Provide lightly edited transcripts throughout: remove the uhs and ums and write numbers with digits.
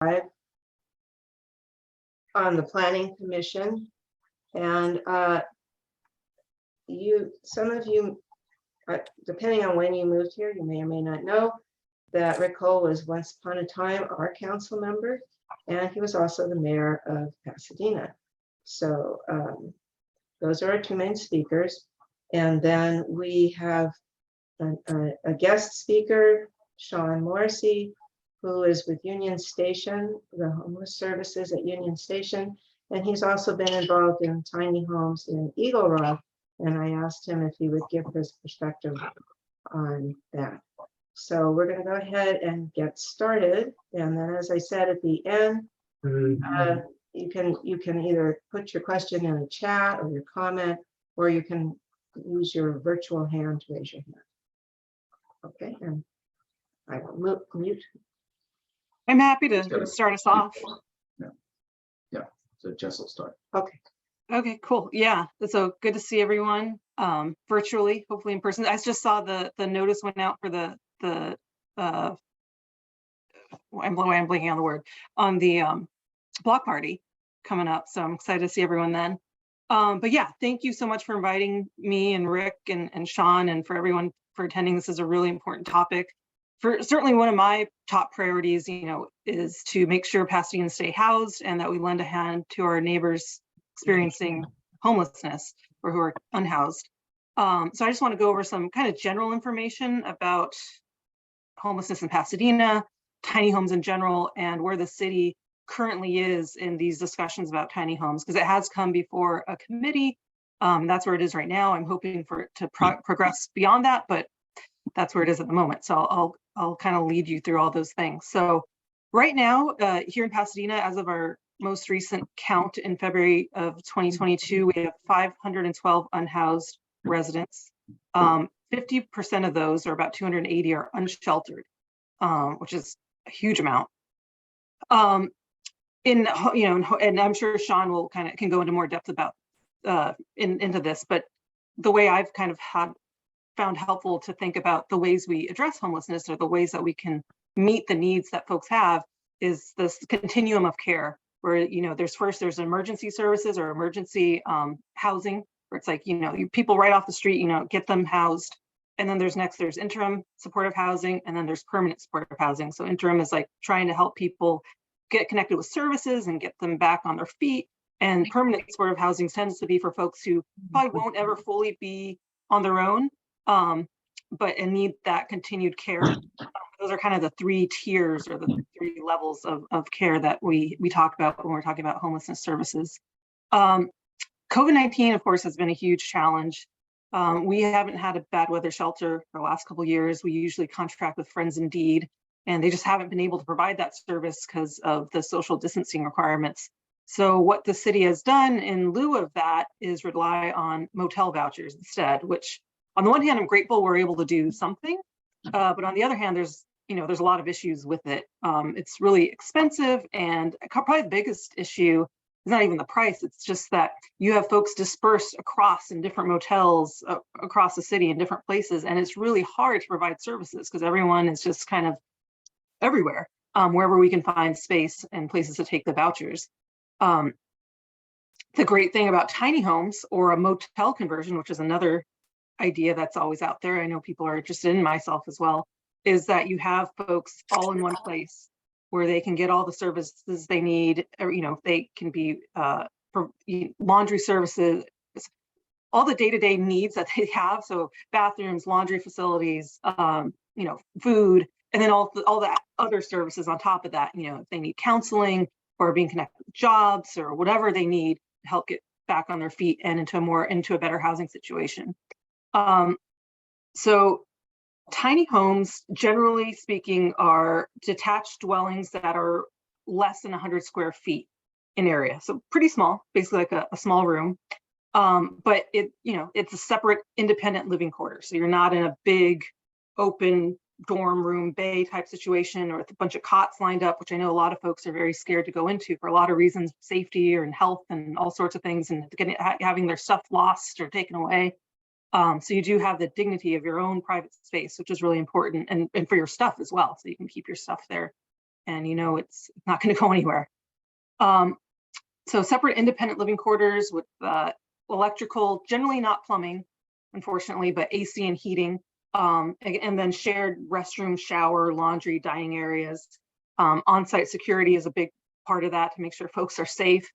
on the Planning Commission, and some of you, depending on when you moved here, you may or may not know that Rick Cole was once upon a time our council member, and he was also the mayor of Pasadena. So those are our two main speakers. And then we have a guest speaker, Sean Morrissey, who is with Union Station, the homeless services at Union Station. And he's also been involved in tiny homes in Eagle Rock. And I asked him if he would give his perspective on that. So we're going to go ahead and get started. And then, as I said at the end, you can either put your question in the chat or your comment, or you can use your virtual hand to raise your hand. Okay, and I will mute. I'm happy to start us off. Yeah. So Jess will start. Okay, cool. Yeah, so good to see everyone virtually, hopefully in person. I just saw the notice went out for the I'm blanking on the word, on the block party coming up. So I'm excited to see everyone then. But yeah, thank you so much for inviting me and Rick and Sean, and for everyone for attending. This is a really important topic. For certainly one of my top priorities, is to make sure Pasadena stay housed and that we lend a hand to our neighbors experiencing homelessness or who are unhoused. So I just want to go over some kind of general information about homelessness in Pasadena, tiny homes in general, and where the city currently is in these discussions about tiny homes, because it has come before a committee. That's where it is right now. I'm hoping for it to progress beyond that, but that's where it is at the moment. So I'll kind of lead you through all those things. So right now, here in Pasadena, as of our most recent count in February of 2022, we have 512 unhoused residents. 50% of those, or about 280, are unsheltered, which is a huge amount. And I'm sure Sean will can go into more depth about into this, but the way I've kind of found helpful to think about the ways we address homelessness, or the ways that we can meet the needs that folks have, is this continuum of care, where there's emergency services or emergency housing, where it's like people right off the street, get them housed, and then there's interim supportive housing, and then there's permanent supportive housing. So interim is like trying to help people get connected with services and get them back on their feet, and permanent supportive housing tends to be for folks who probably won't ever fully be on their own, but need that continued care. Those are kind of the three tiers, or the three levels of care that we talk about when we're talking about homelessness services. COVID-19, of course, has been a huge challenge. We haven't had a bad weather shelter for the last couple of years. We usually contract with Friends Indeed, and they just haven't been able to provide that service because of the social distancing requirements. So what the city has done in lieu of that is rely on motel vouchers instead, which on the one hand, I'm grateful we're able to do something, but on the other hand, there's a lot of issues with it. It's really expensive, and probably the biggest issue is not even the price. It's just that you have folks dispersed across in different motels across the city in different places, and it's really hard to provide services because everyone is just kind of everywhere, wherever we can find space and places to take the vouchers. The great thing about tiny homes or a motel conversion, which is another idea that's always out there, I know people are interested in, myself as well, is that you have folks all in one place where they can get all the services they need. Or, they can be laundry services, all the day-to-day needs that they have. So bathrooms, laundry facilities, food, and then all the other services on top of that. If they need counseling or being connected with jobs or whatever they need to help get back on their feet and into a better housing situation. So tiny homes, generally speaking, are detached dwellings that are less than 100 square feet in area. So pretty small, basically like a small room. But it's a separate independent living quarter. So you're not in a big open dorm room bay type situation or with a bunch of cots lined up, which I know a lot of folks are very scared to go into for a lot of reasons, safety and health and all sorts of things, and having their stuff lost or taken away. So you do have the dignity of your own private space, which is really important, and for your stuff as well, so you can keep your stuff there. and it's not going to go anywhere. So separate independent living quarters with electrical, generally not plumbing, unfortunately, but AC and heating, and then shared restroom, shower, laundry, dining areas. On-site security is a big part of that to make sure folks are safe.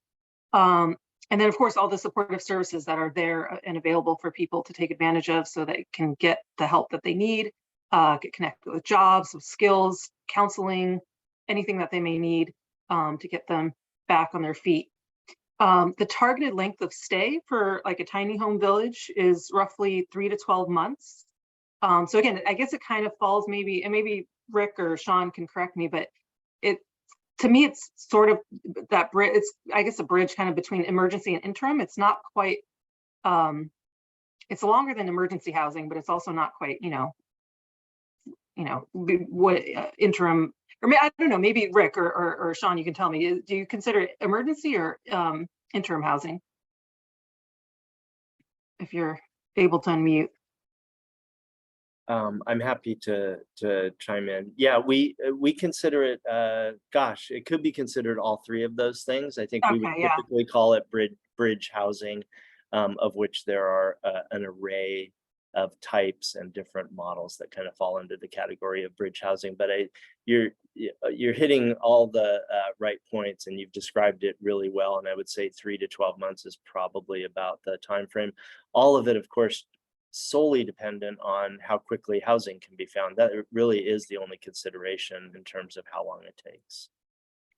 And then, of course, all the supportive services that are there and available for people to take advantage of so they can get the help that they need, get connected with jobs, with skills, counseling, anything that they may need to get them back on their feet. The targeted length of stay for like a tiny home village is roughly 3 to 12 months. So again, I guess it kind of falls maybe, and maybe Rick or Sean can correct me, but to me, it's sort of that bridge. It's, I guess, a bridge kind of between emergency and interim. It's not quite, it's longer than emergency housing, but it's also not quite, what interim, or I don't know, maybe Rick or Sean, you can tell me, do you consider it emergency or interim housing? If you're able to unmute. I'm happy to chime in. Yeah, we consider it, gosh, it could be considered all three of those things. I think we would typically call it bridge housing, of which there are an array of types and different models that kind of fall into the category of bridge housing. But you're hitting all the right points, and you've described it really well. And I would say 3 to 12 months is probably about the time frame. All of it, of course, solely dependent on how quickly housing can be found. That really is the only consideration in terms of how long it takes.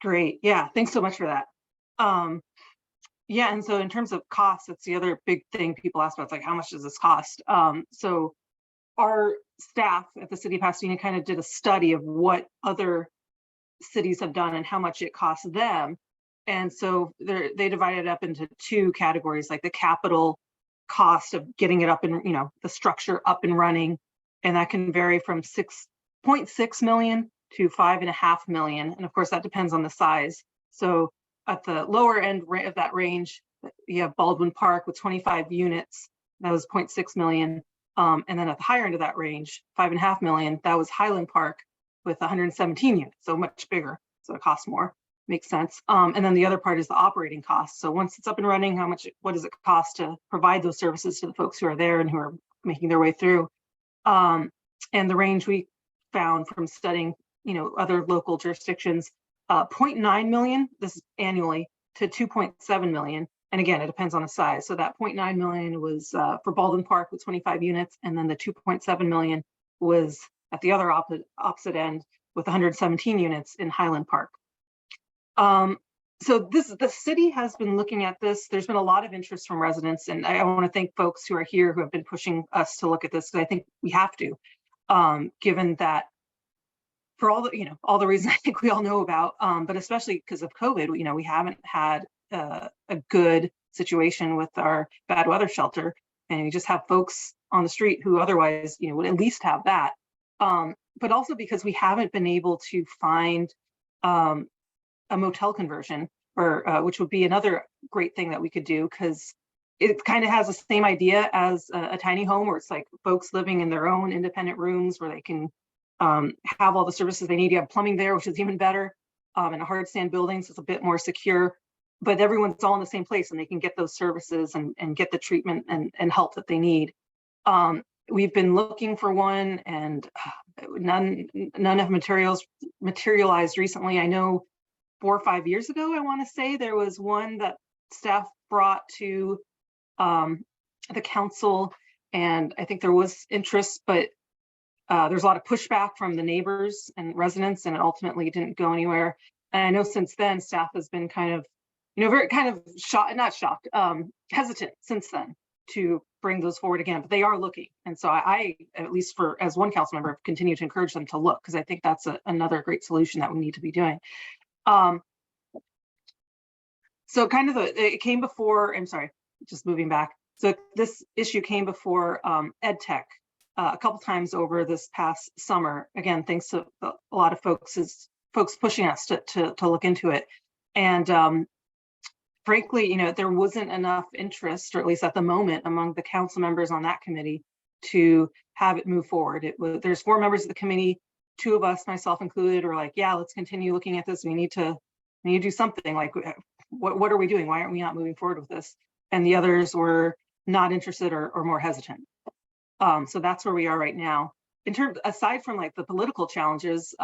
Great. Yeah, thanks so much for that. Yeah, and so in terms of costs, that's the other big thing people ask about. It's like, how much does this cost? So our staff at the city of Pasadena kind of did a study of what other cities have done and how much it costs them. And so they divided it up into two categories, like the capital cost of getting it up and, the structure up and running. And that can vary from 6.6 million to 5.5 million. And of course, that depends on the size. So at the lower end of that range, you have Baldwin Park with 25 units. That was 0.6 million. And then at the higher end of that range, 5.5 million, that was Highland Park with 117 units, so much bigger. So it costs more. Makes sense. And then the other part is the operating costs. So once it's up and running, what does it cost to provide those services to the folks who are there and who are making their way through? And the range we found from studying, other local jurisdictions, 0.9 million, this is annually, to 2.7 million. And again, it depends on the size. So that 0.9 million was for Baldwin Park with 25 units. And then the 2.7 million was at the other opposite end with 117 units in Highland Park. So the city has been looking at this. There's been a lot of interest from residents, and I want to thank folks who are here who have been pushing us to look at this, because I think we have to, given that for all the reasons I think we all know about, but especially because of COVID, we haven't had a good situation with our bad weather shelter, and we just have folks on the street who otherwise, would at least have that. But also because we haven't been able to find a motel conversion, or which would be another great thing that we could do, because it kind of has the same idea as a tiny home, where it's like folks living in their own independent rooms where they can have all the services they need. You have plumbing there, which is even better, in a hard stand building, so it's a bit more secure, but everyone's all in the same place and they can get those services and get the treatment and help that they need. We've been looking for one, and none have materialized recently. I know 4 or 5 years ago, I want to say, there was one that staff brought to the council, and I think there was interest, but there's a lot of pushback from the neighbors and residents, and it ultimately didn't go anywhere. And I know since then, staff has been kind of, very kind of hesitant since then to bring those forward again, but they are looking. And so I at least as one council member, have continued to encourage them to look, because I think that's another great solution that we need to be doing. So kind of it came before, I'm sorry, just moving back. So this issue came before EdTech a couple times over this past summer. Again, thanks to a lot of folks pushing us to look into it. And frankly, there wasn't enough interest, or at least at the moment, among the council members on that committee to have it move forward. There's 4 members of the committee. two of us, myself included, are like, yeah, let's continue looking at this. We need to do something. Like, what are we doing? Why aren't we not moving forward with this? And the others were not interested or more hesitant. So that's where we are right now. In terms, aside from like the political challenges,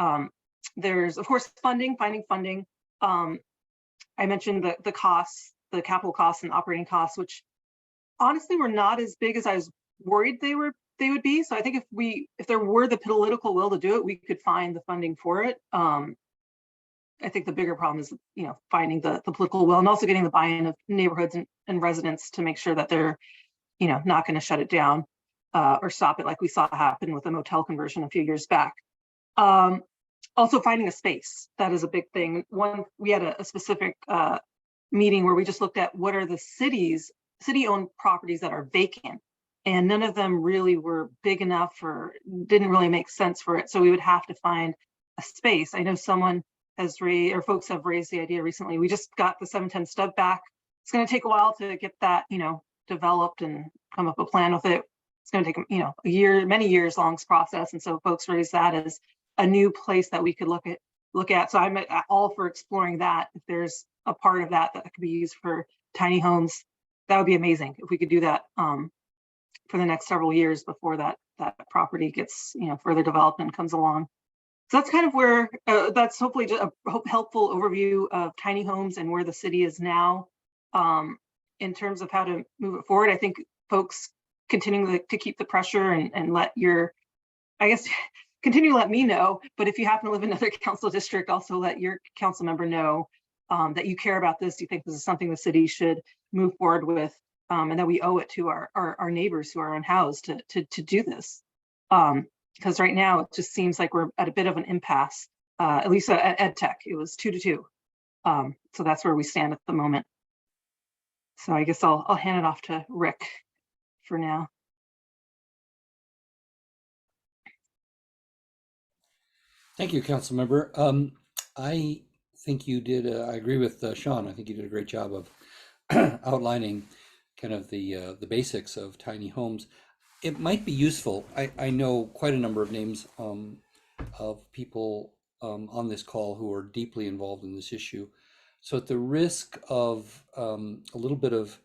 there's of course finding funding. I mentioned the costs, the capital costs and operating costs, which honestly were not as big as I was worried they would be. So I think if there were the political will to do it, we could find the funding for it. I think the bigger problem is, finding the political will and also getting the buy-in of neighborhoods and residents to make sure that they're, not going to shut it down or stop it like we saw happen with the motel conversion a few years back. Also finding a space, that is a big thing. We had a specific meeting where we just looked at what are the city-owned properties that are vacant, and none of them really were big enough or didn't really make sense for it. So we would have to find a space. I know someone has raised, or folks have raised the idea recently. We just got the 710 stub back. It's going to take a while to get that, developed and come up with a plan with it. It's going to take, a year, many years long process. And so folks raised that as a new place that we could look at. So I'm all for exploring that. If there's a part of that could be used for tiny homes, that would be amazing if we could do that for the next several years before that property gets, further developed and comes along. So that's kind of where, that's hopefully just a helpful overview of tiny homes and where the city is now in terms of how to move it forward. I think folks continuing to keep the pressure and let continue to let me know, but if you happen to live in another council district, also let your council member know that you care about this, you think this is something the city should move forward with, and that we owe it to our neighbors who are unhoused to do this. Because right now it just seems like we're at a bit of an impasse, at least at EdTech, it was 2-2. So that's where we stand at the moment. So I guess I'll hand it off to Rick for now. Thank you, Councilmember. I think you did, I agree with Sean. I think you did a great job of outlining kind of the basics of tiny homes. It might be useful. I know quite a number of names of people on this call who are deeply involved in this issue. So at the risk of a little bit of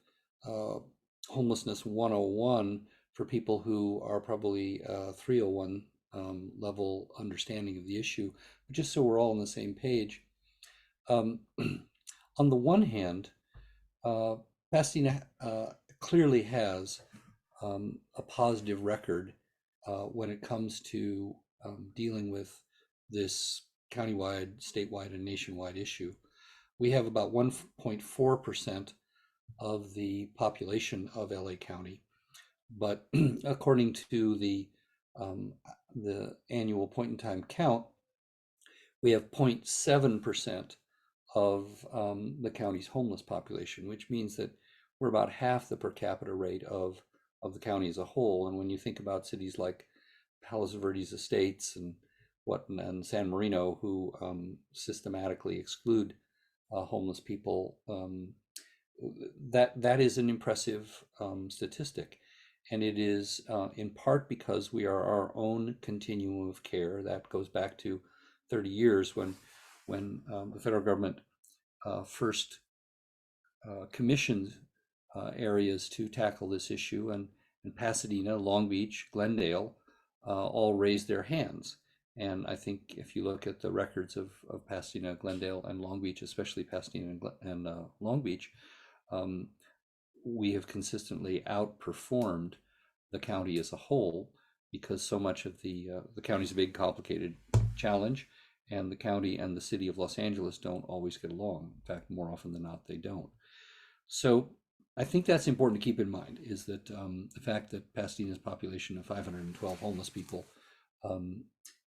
homelessness 101 for people who are probably 301 level understanding of the issue, but just so we're all on the same page. On the one hand, Pasadena clearly has a positive record when it comes to dealing with this countywide, statewide, and nationwide issue. We have about 1.4% of the population of LA County, but according to the annual point-in-time count, we have 0.7% of the county's homeless population, which means that we're about half the per capita rate of the county as a whole. And when you think about cities like Palos Verdes Estates and San Marino, who systematically exclude homeless people, that is an impressive statistic. And it is in part because we are our own continuum of care. That goes back to 30 years when the federal government first commissioned areas to tackle this issue, and Pasadena, Long Beach, Glendale all raised their hands. And I think if you look at the records of Pasadena, Glendale, and Long Beach, especially Pasadena and Long Beach, we have consistently outperformed the county as a whole, because so much of the county's a big, complicated challenge, and the county and the city of Los Angeles don't always get along. In fact, more often than not, they don't. So I think that's important to keep in mind, is that the fact that Pasadena's population of 512 homeless people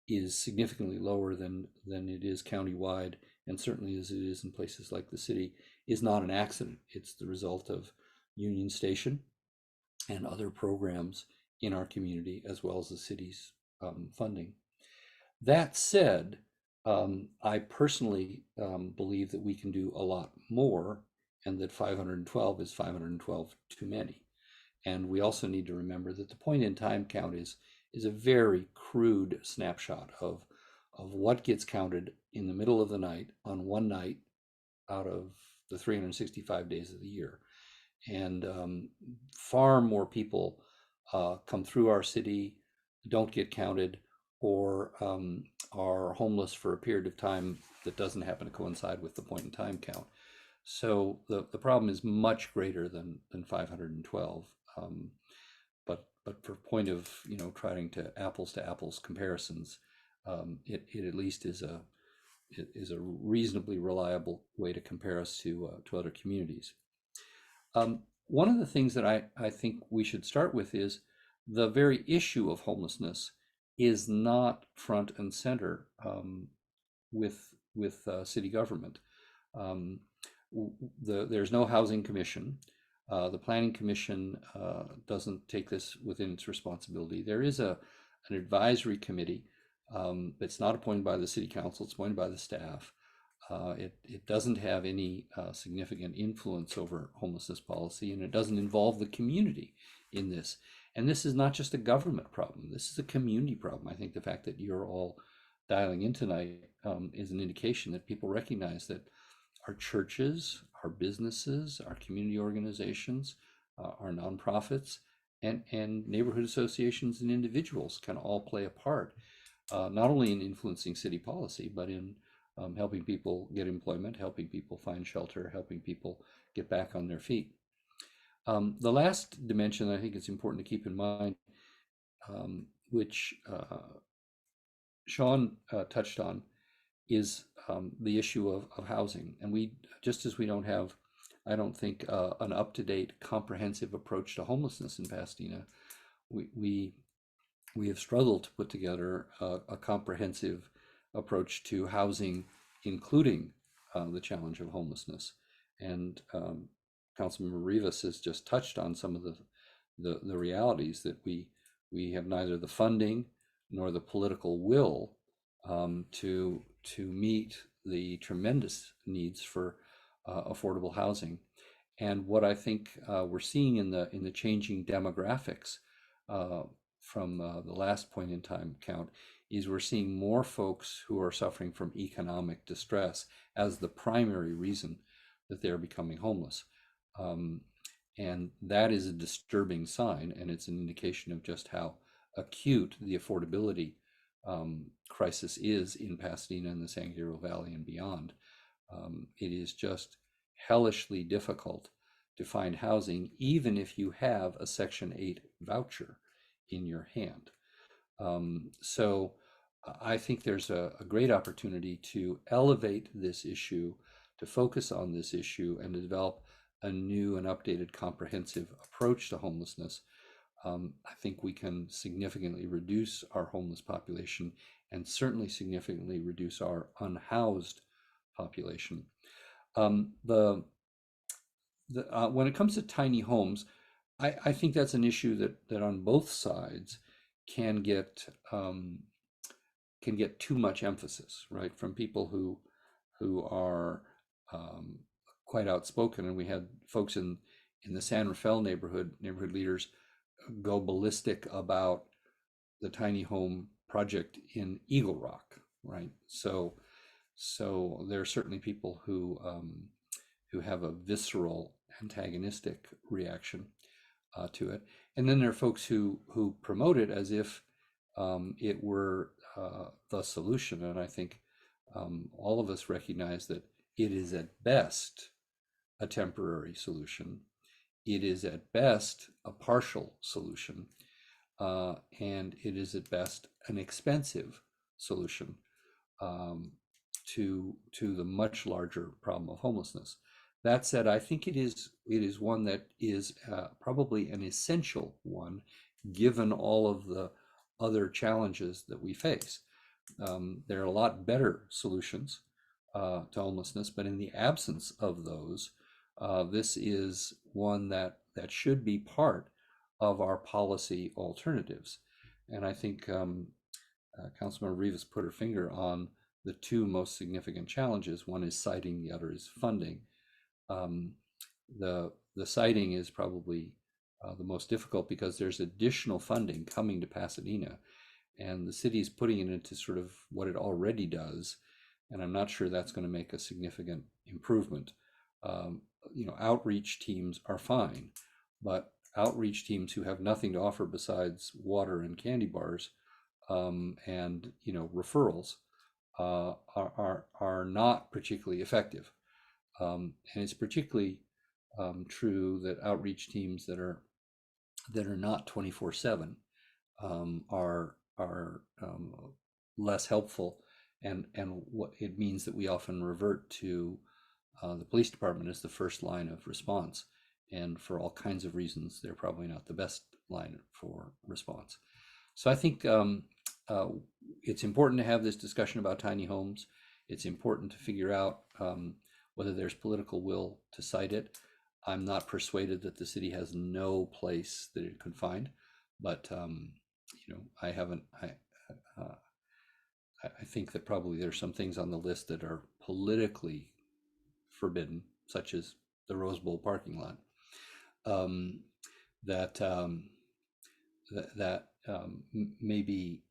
is significantly lower than it is countywide, and certainly as it is in places like the city, is not an accident. It's the result of Union Station and other programs in our community, as well as the city's funding. That said, I personally believe that we can do a lot more, and that 512 is 512 too many. And we also need to remember that the point in time count is a very crude snapshot of of what gets counted in the middle of the night on one night out of the 365 days of the year. And far more people come through our city, don't get counted, or are homeless for a period of time that doesn't happen to coincide with the point in time count. So the problem is much greater than 512. But for point of, you know, trying to apples comparisons, it at least is a reasonably reliable way to compare us to other communities. One of the things that I think we should start with is the very issue of homelessness is not front and center with city government. There's no housing commission. The planning commission doesn't take this within its responsibility. There is an advisory committee. It's not appointed by the city council, it's appointed by the staff. It doesn't have any significant influence over homelessness policy, and it doesn't involve the community in this. And this is not just a government problem, this is a community problem. I think the fact that you're all dialing in tonight is an indication that people recognize that our churches, our businesses, our community organizations, our nonprofits, and neighborhood associations and individuals can all play a part, not only in influencing city policy, but in helping people get employment, helping people find shelter, helping people get back on their feet. The last dimension I think it's important to keep in mind, which Sean touched on, is the issue of housing. And we, just as we don't have, I don't think, an up-to-date comprehensive approach to homelessness in Pasadena, we have struggled to put together a comprehensive approach to housing, including the challenge of homelessness. And Councilmember Rivas has just touched on some of the realities that we have neither the funding nor the political will to meet the tremendous needs for affordable housing. And what I think we're seeing in the changing demographics from the last point in time count is we're seeing more folks who are suffering from economic distress as the primary reason that they're becoming homeless. And that is a disturbing sign, and it's an indication of just how acute the affordability crisis is in Pasadena and the San Gabriel Valley and beyond. It is just hellishly difficult to find housing, even if you have a Section 8 voucher in your hand. So I think there's a great opportunity to elevate this issue, to focus on this issue, and to develop a new and updated comprehensive approach to homelessness. I think we can significantly reduce our homeless population and certainly significantly reduce our unhoused population. When it comes to tiny homes, I think that's an issue that on both sides can get too much emphasis, right? From people who are quite outspoken, and we had folks in the San Rafael neighborhood leaders go ballistic about the tiny home project in Eagle Rock, right? So there are certainly people who have a visceral antagonistic reaction to it, and then there are folks who promote it as if it were the solution. And I think all of us recognize that it is at best a temporary solution. It is at best a partial solution, and it is at best an expensive solution to the much larger problem of homelessness. That said, I think it is one that is probably an essential one, given all of the other challenges that we face. There are a lot better solutions to homelessness, but in the absence of those, this is one that should be part of our policy alternatives. And I think Councilmember Rivas put her finger on the two most significant challenges. One is siting, the other is funding. The siting is probably the most difficult because there's additional funding coming to Pasadena. and the city is putting it into sort of what it already does, and I'm not sure that's going to make a significant improvement. Outreach teams are fine, but outreach teams who have nothing to offer besides water and candy bars, and referrals, are not particularly effective. And it's particularly true that outreach teams that are not 24/7 are less helpful, and what it means that we often revert to the police department as the first line of response, and for all kinds of reasons they're probably not the best line for response. So I think it's important to have this discussion about tiny homes. It's important to figure out whether there's political will to cite it. I'm not persuaded that the city has no place that it could find, but I haven't. I think that probably there's some things on the list that are politically forbidden, such as the Rose Bowl parking lot, that maybe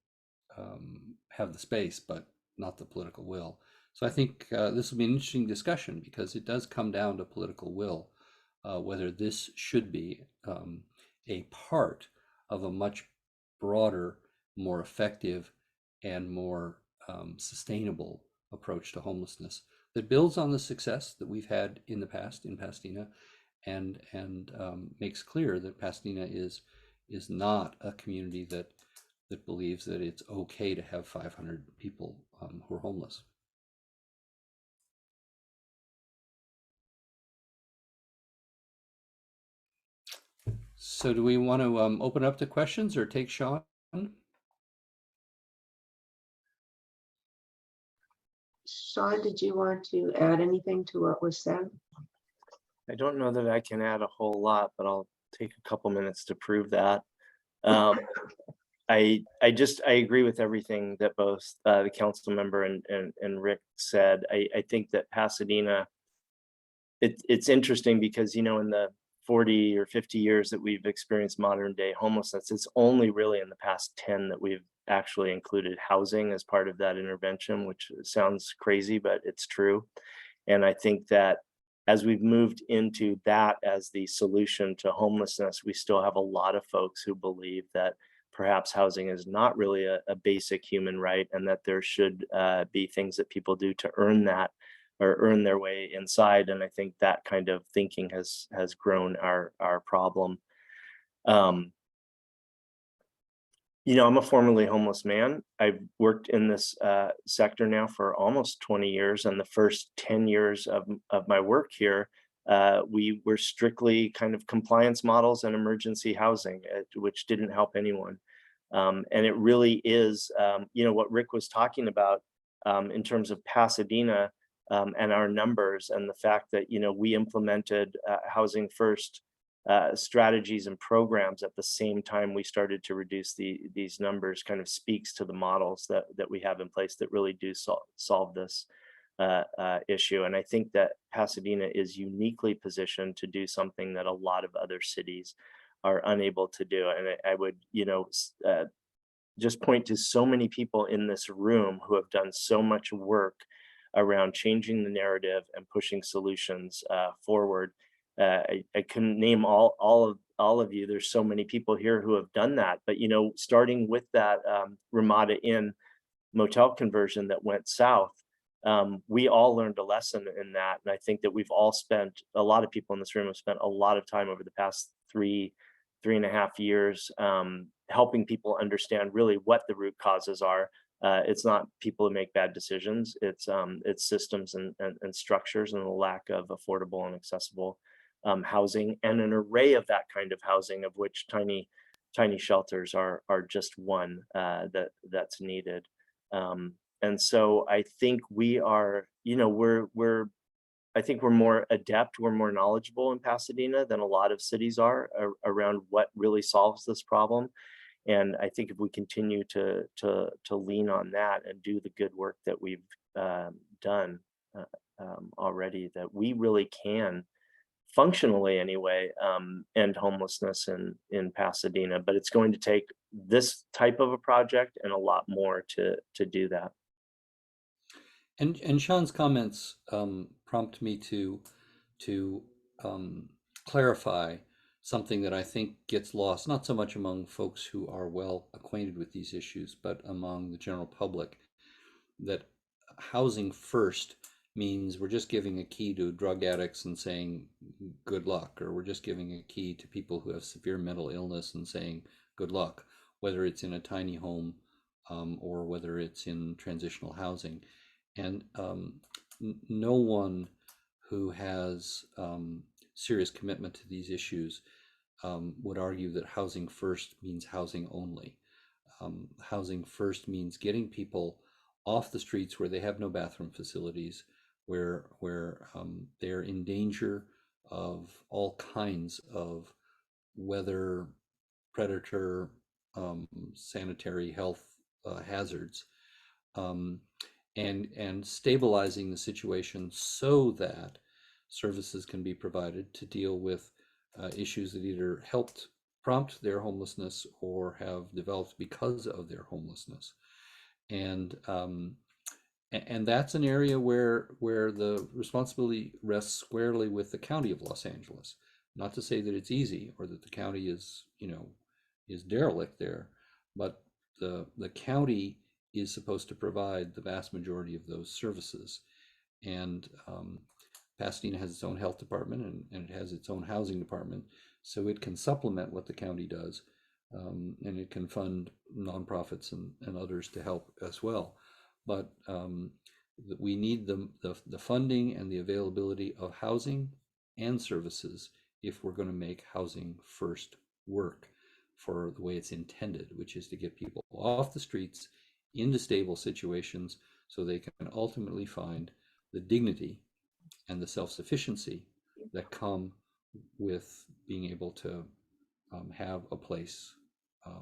have the space, but not the political will. So I think this will be an interesting discussion, because it does come down to political will, whether this should be a part of a much broader, more effective, and more sustainable approach to homelessness that builds on the success that we've had in the past in Pasadena, and makes clear that Pasadena is not a community that believes that it's okay to have 500 people who are homeless. So do we want to open up to questions or take Sean? Sean, did you want to add anything to what was said? I don't know that I can add a whole lot, but I'll take a couple minutes to prove that. I agree with everything that both the council member and Rick said. I think that Pasadena, it's interesting because, in the 40 or 50 years that we've experienced modern day homelessness, it's only really in the past 10 that we've actually included housing as part of that intervention, which sounds crazy, but it's true. And I think that as we've moved into that as the solution to homelessness, we still have a lot of folks who believe that perhaps housing is not really a basic human right, and that there should be things that people do to earn that, or earn their way inside. And I think that kind of thinking has grown our problem. I'm a formerly homeless man. I've worked in this sector now for almost 20 years. And the first 10 years of my work here, we were strictly kind of compliance models and emergency housing, which didn't help anyone. And it really is, what Rick was talking about in terms of Pasadena and our numbers, and the fact that, we implemented housing first strategies and programs at the same time we started to reduce these numbers, kind of speaks to the models that we have in place that really do solve this issue. And I think that Pasadena is uniquely positioned to do something that a lot of other cities are unable to do. And I would, just point to so many people in this room who have done so much work around changing the narrative and pushing solutions forward. I couldn't name all of you. There's so many people here who have done that. But starting with that Ramada Inn motel conversion that went south, we all learned a lesson in that. And I think that we've all spent, a lot of people in this room have spent a lot of time over the past three and a half years helping people understand really what the root causes are. It's not people who make bad decisions. It's systems and structures, and the lack of affordable and accessible housing, and an array of that kind of housing, of which tiny shelters are just one that's needed. And so I think we are, I think we're more adept, we're more knowledgeable in Pasadena than a lot of cities are around what really solves this problem. And I think if we continue to lean on that and do the good work that we've done already, that we really can functionally anyway, end homelessness in Pasadena. But it's going to take this type of a project and a lot more to do that. And Sean's comments prompt me to clarify something that I think gets lost, not so much among folks who are well acquainted with these issues, but among the general public, that housing first means we're just giving a key to drug addicts and saying good luck, or we're just giving a key to people who have severe mental illness and saying good luck, whether it's in a tiny home or whether it's in transitional housing. And no one who has serious commitment to these issues would argue that housing first means housing only. Housing first means getting people off the streets where they have no bathroom facilities, where they're in danger of all kinds of weather, predator, sanitary health hazards, and stabilizing the situation so that services can be provided to deal with issues that either helped prompt their homelessness or have developed because of their homelessness. And that's an area where the responsibility rests squarely with the County of Los Angeles. Not to say that it's easy or that the county is derelict there, but the county is supposed to provide the vast majority of those services. And Pasadena has its own health department and it has its own housing department, so it can supplement what the county does, and it can fund nonprofits and others to help as well. But we need the funding and the availability of housing and services if we're going to make housing first work for the way it's intended, which is to get people off the streets into stable situations so they can ultimately find the dignity and the self-sufficiency that come with being able to have a place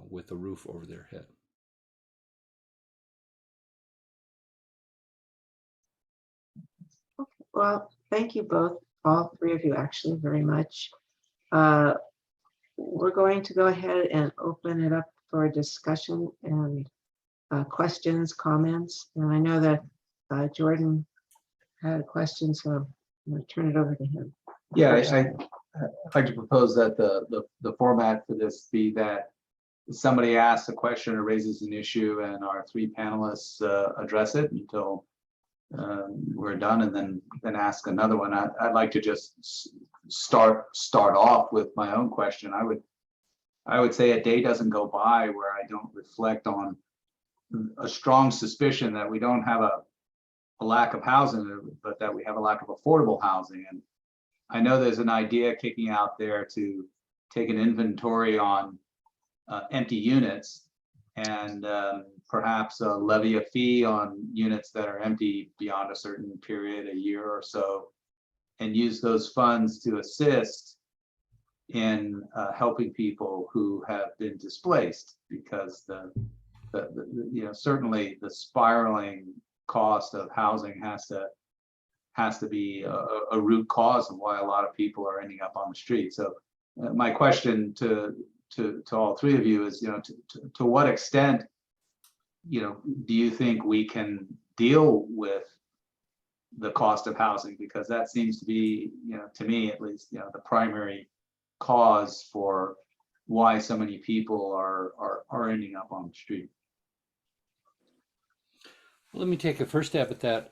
with a roof over their head. Well, thank you both, all three of you actually, very much. We're going to go ahead and open it up for discussion and questions, comments. And I know that Jordan had a question, so I'm going to turn it over to him. Yeah, I'd like to propose that the format for this be that somebody asks a question or raises an issue and our three panelists address it until we're done, and then ask another one. I'd like to just start off with my own question. I would say a day doesn't go by where I don't reflect on a strong suspicion that we don't have a lack of housing, but that we have a lack of affordable housing. And I know there's an idea kicking out there to take an inventory on empty units and perhaps levy a fee on units that are empty beyond a certain period, a year or so, and use those funds to assist in helping people who have been displaced, because certainly the spiraling cost of housing has to be a root cause of why a lot of people are ending up on the street. So my question to all three of you is, to what extent, do you think we can deal with the cost of housing? Because that seems to be, to me at least, the primary cause for why so many people are ending up on the street. Let me take a first stab at that.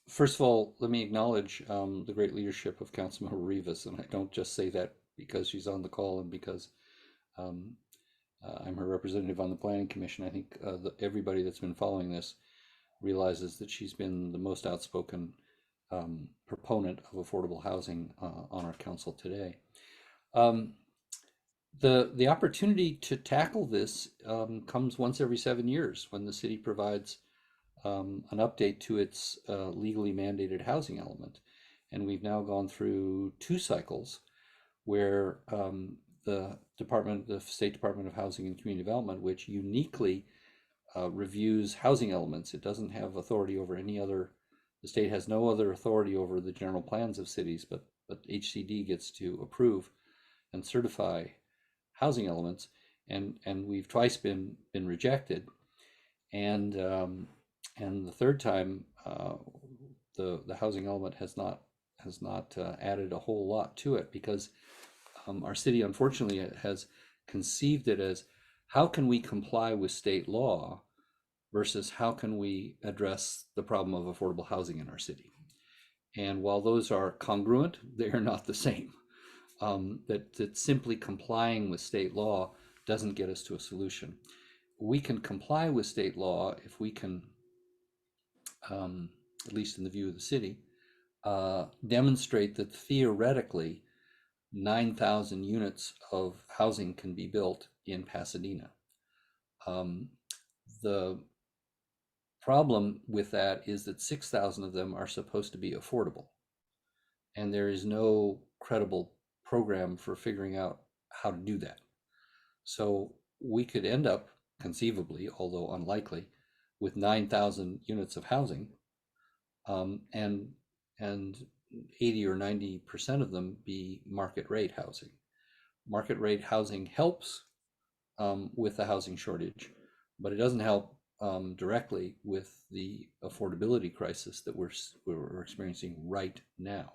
First of all, let me acknowledge the great leadership of Councilmember Rivas, and I don't just say that because she's on the call and because I'm her representative on the Planning Commission. I think everybody that's been following this realizes that she's been the most outspoken proponent of affordable housing on our council today. The opportunity to tackle this comes once every 7 years when the city provides an update to its legally mandated housing element. And we've now gone through 2 cycles where the State Department of Housing and Community Development, which uniquely reviews housing elements, it doesn't have authority over any other, The state has no other authority over the general plans of cities, but HCD gets to approve and certify housing elements, and we've twice been rejected, and the third time the housing element has not added a whole lot to it, because our city unfortunately has conceived it as, how can we comply with state law versus how can we address the problem of affordable housing in our city. And while those are congruent, they are not the same. That simply complying with state law doesn't get us to a solution. We can comply with state law if we can, at least in the view of the city, demonstrate that theoretically 9,000 units of housing can be built in Pasadena. The problem with that is that 6,000 of them are supposed to be affordable, and there is no credible program for figuring out how to do that. So we could end up, conceivably, although unlikely, with 9,000 units of housing, and 80 or 90% of them be market rate housing. Market rate housing helps with the housing shortage, but it doesn't help directly with the affordability crisis that we're experiencing right now.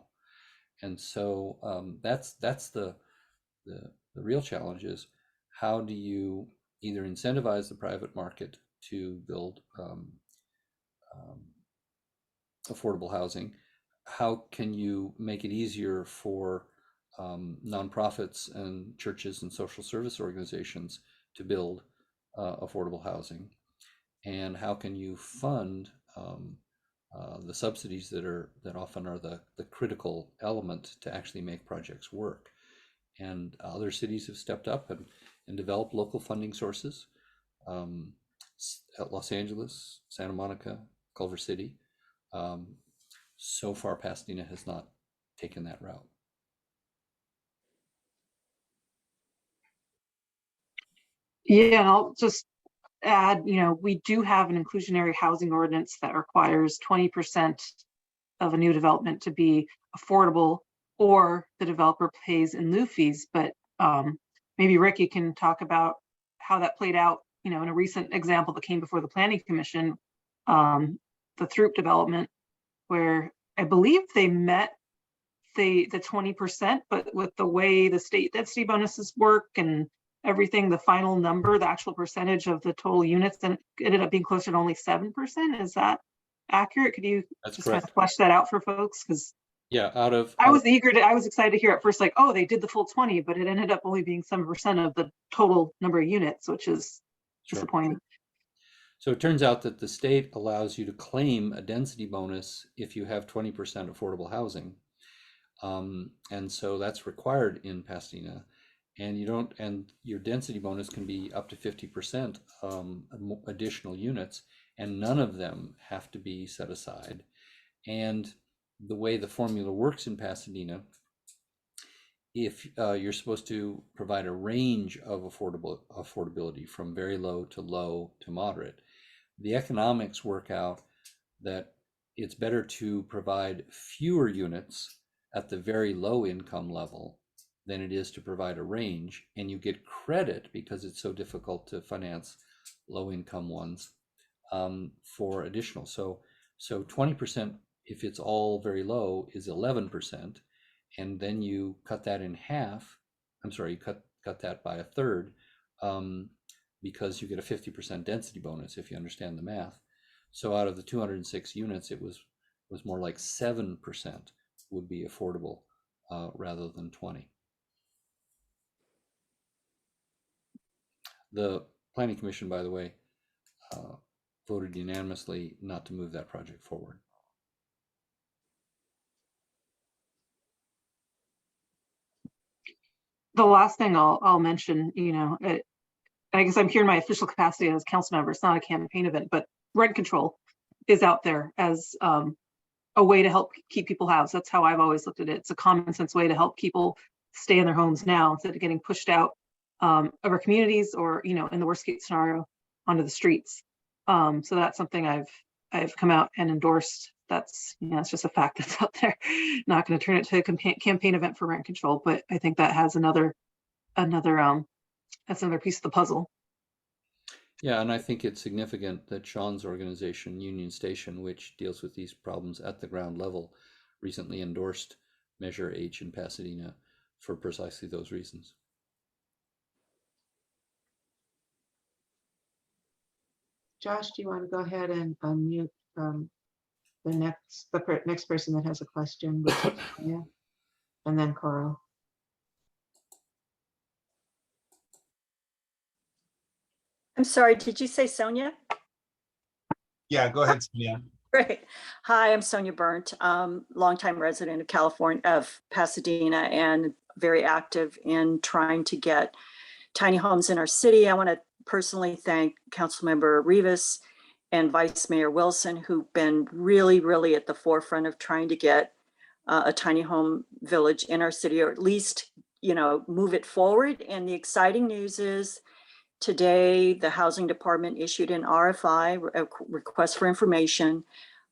And so that's the real challenge, is how do you either incentivize the private market to build affordable housing? How can you make it easier for nonprofits and churches and social service organizations to build affordable housing? And how can you fund the subsidies that often are the critical element to actually make projects work? And other cities have stepped up and developed local funding sources. At Los Angeles, Santa Monica, Culver City. So far, Pasadena has not taken that route. Yeah, and I'll just add, we do have an inclusionary housing ordinance that requires 20% of a new development to be affordable, or the developer pays in lieu fees. But maybe Rick, you can talk about how that played out, in a recent example that came before the Planning Commission, the Throop development, where I believe they met the 20%, but with the way the state density bonuses work and everything, the final number, the actual percentage of the total units, then ended up being closer to only 7%. Is that accurate? Could you just kind of flesh that out for folks? Because yeah, I was excited to hear at first, like, oh, they did the full 20, but it ended up only being 7% of the total number of units, which is disappointing. So it turns out that the state allows you to claim a density bonus if you have 20% affordable housing. And so that's required in Pasadena. And your density bonus can be up to 50% additional units, and none of them have to be set aside. And the way the formula works in Pasadena, if you're supposed to provide a range of affordability from very low to moderate, the economics work out that it's better to provide fewer units at the very low income level than it is to provide a range, and you get credit because it's so difficult to finance low income ones for additional. So 20%, if it's all very low, is 11%, and then you cut that in half. I'm sorry, you cut that by a third, because you get a 50% density bonus if you understand the math. So out of the 206 units, it was more like 7% would be affordable rather than 20. The Planning Commission, by the way, voted unanimously not to move that project forward. The last thing I'll mention, I guess I'm here in my official capacity as council member. It's not a campaign event, but rent control is out there as a way to help keep people housed. That's how I've always looked at it. It's a common sense way to help people stay in their homes now instead of getting pushed out of our communities, or in the worst case scenario, onto the streets. So that's something I've come out and endorsed that's, it's just a fact that's out there. Not going to turn it to a campaign event for rent control, but I think that has that's another piece of the puzzle. Yeah, and I think it's significant that Sean's organization, Union Station, which deals with these problems at the ground level, recently endorsed Measure H in Pasadena for precisely those reasons. Josh, do you want to go ahead and unmute the next person that has a question, which is Sonia, and then Carl? I'm sorry, did you say Sonia? Yeah, go ahead, Sonia. Great. Hi, I'm Sonia Burnt, longtime resident of California, of Pasadena, and very active in trying to get tiny homes in our city. I want to personally thank Councilmember Rivas and Vice Mayor Wilson, who've been really, really at the forefront of trying to get a tiny home village in our city, or at least, move it forward. And the exciting news is, today, the Housing Department issued an RFI, a request for information,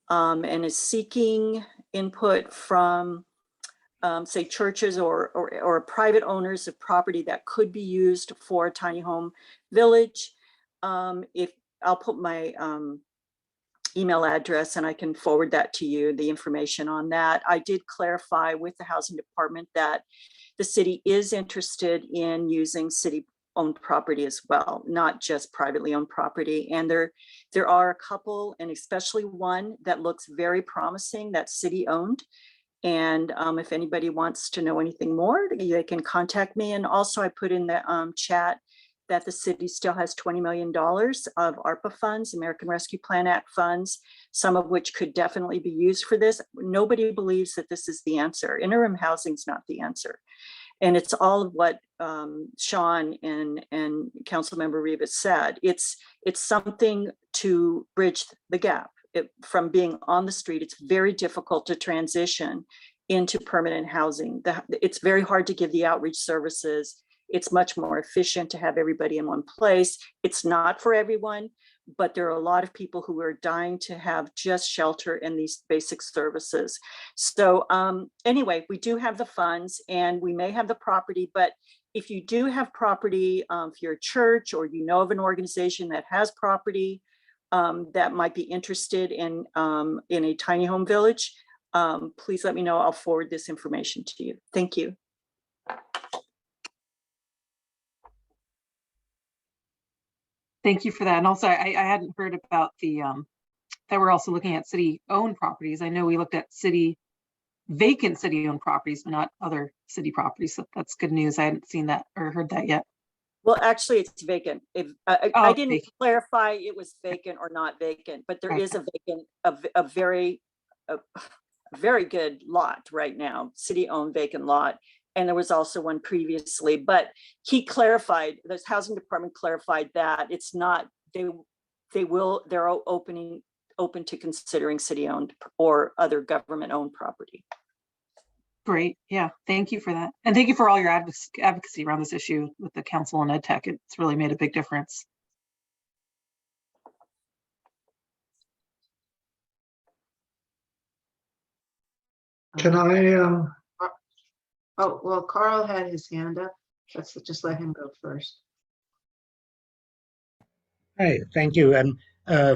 and is seeking input from, say, churches or private owners of property that could be used for a tiny home village. If I'll put my email address and I can forward that to you, the information on that. I did clarify with the Housing Department that the city is interested in using city-owned property as well, not just privately owned property. And there are a couple, and especially one that looks very promising, that's city-owned. And if anybody wants to know anything more, they can contact me. And also I put in the chat that the city still has $20 million of ARPA funds, American Rescue Plan Act funds, some of which could definitely be used for this. Nobody believes that this is the answer. Interim housing is not the answer. And it's all of what Sean and Councilmember Rivas said. It's something to bridge the gap. From being on the street, it's very difficult to transition into permanent housing. It's very hard to give the outreach services. It's much more efficient to have everybody in one place. It's not for everyone, but there are a lot of people who are dying to have just shelter and these basic services. So anyway, we do have the funds and we may have the property, but if you do have property, if you're a church or you know of an organization that has property that might be interested in a tiny home village, please let me know. I'll forward this information to you. Thank you. Thank you for that. And also, I hadn't heard about the that we're also looking at city-owned properties. I know we looked at vacant city-owned properties, but not other city properties. So that's good news. I hadn't seen that or heard that yet. Well, actually, it's vacant. I didn't clarify it was vacant or not vacant, but there is a vacant, a very good lot right now, city-owned vacant lot. And there was also one previously, but he clarified, the Housing Department clarified that it's not, they're open to considering city-owned or other government-owned property. Great. Yeah. Thank you for that. And thank you for all your advocacy around this issue with the council and EdTech. It's really made a big difference. Can I, Oh, well, Carl had his hand up. Let's just let him go first. Hi, thank you. And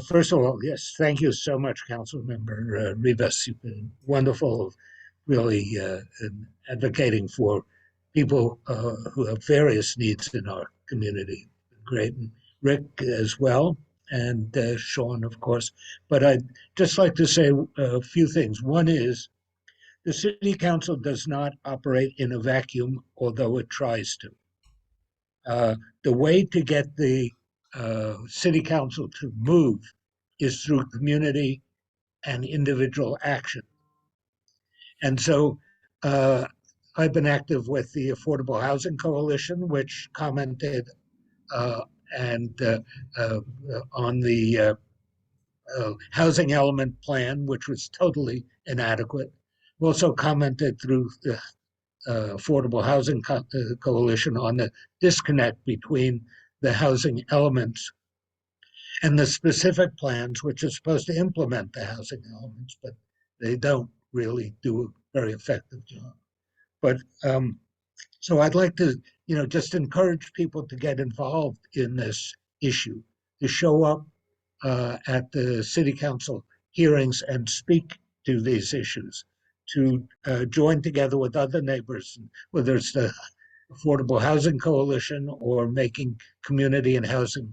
first of all, yes, thank you so much, Councilmember Rivas. You've been wonderful, really advocating for people who have various needs in our community. Great. And Rick as well, and Sean, of course. But I'd just like to say a few things. One is, the City Council does not operate in a vacuum, although it tries to. The way to get the City Council to move is through community and individual action. And so I've been active with the Affordable Housing Coalition, which commented on the housing element plan, which was totally inadequate. We also commented through the Affordable Housing Coalition on the disconnect between the housing elements and the specific plans, which are supposed to implement the housing elements, but they don't really do a very effective job. But so I'd like to, just encourage people to get involved in this issue, to show up at the city council hearings and speak to these issues, to join together with other neighbors, whether it's the Affordable Housing Coalition or making community and housing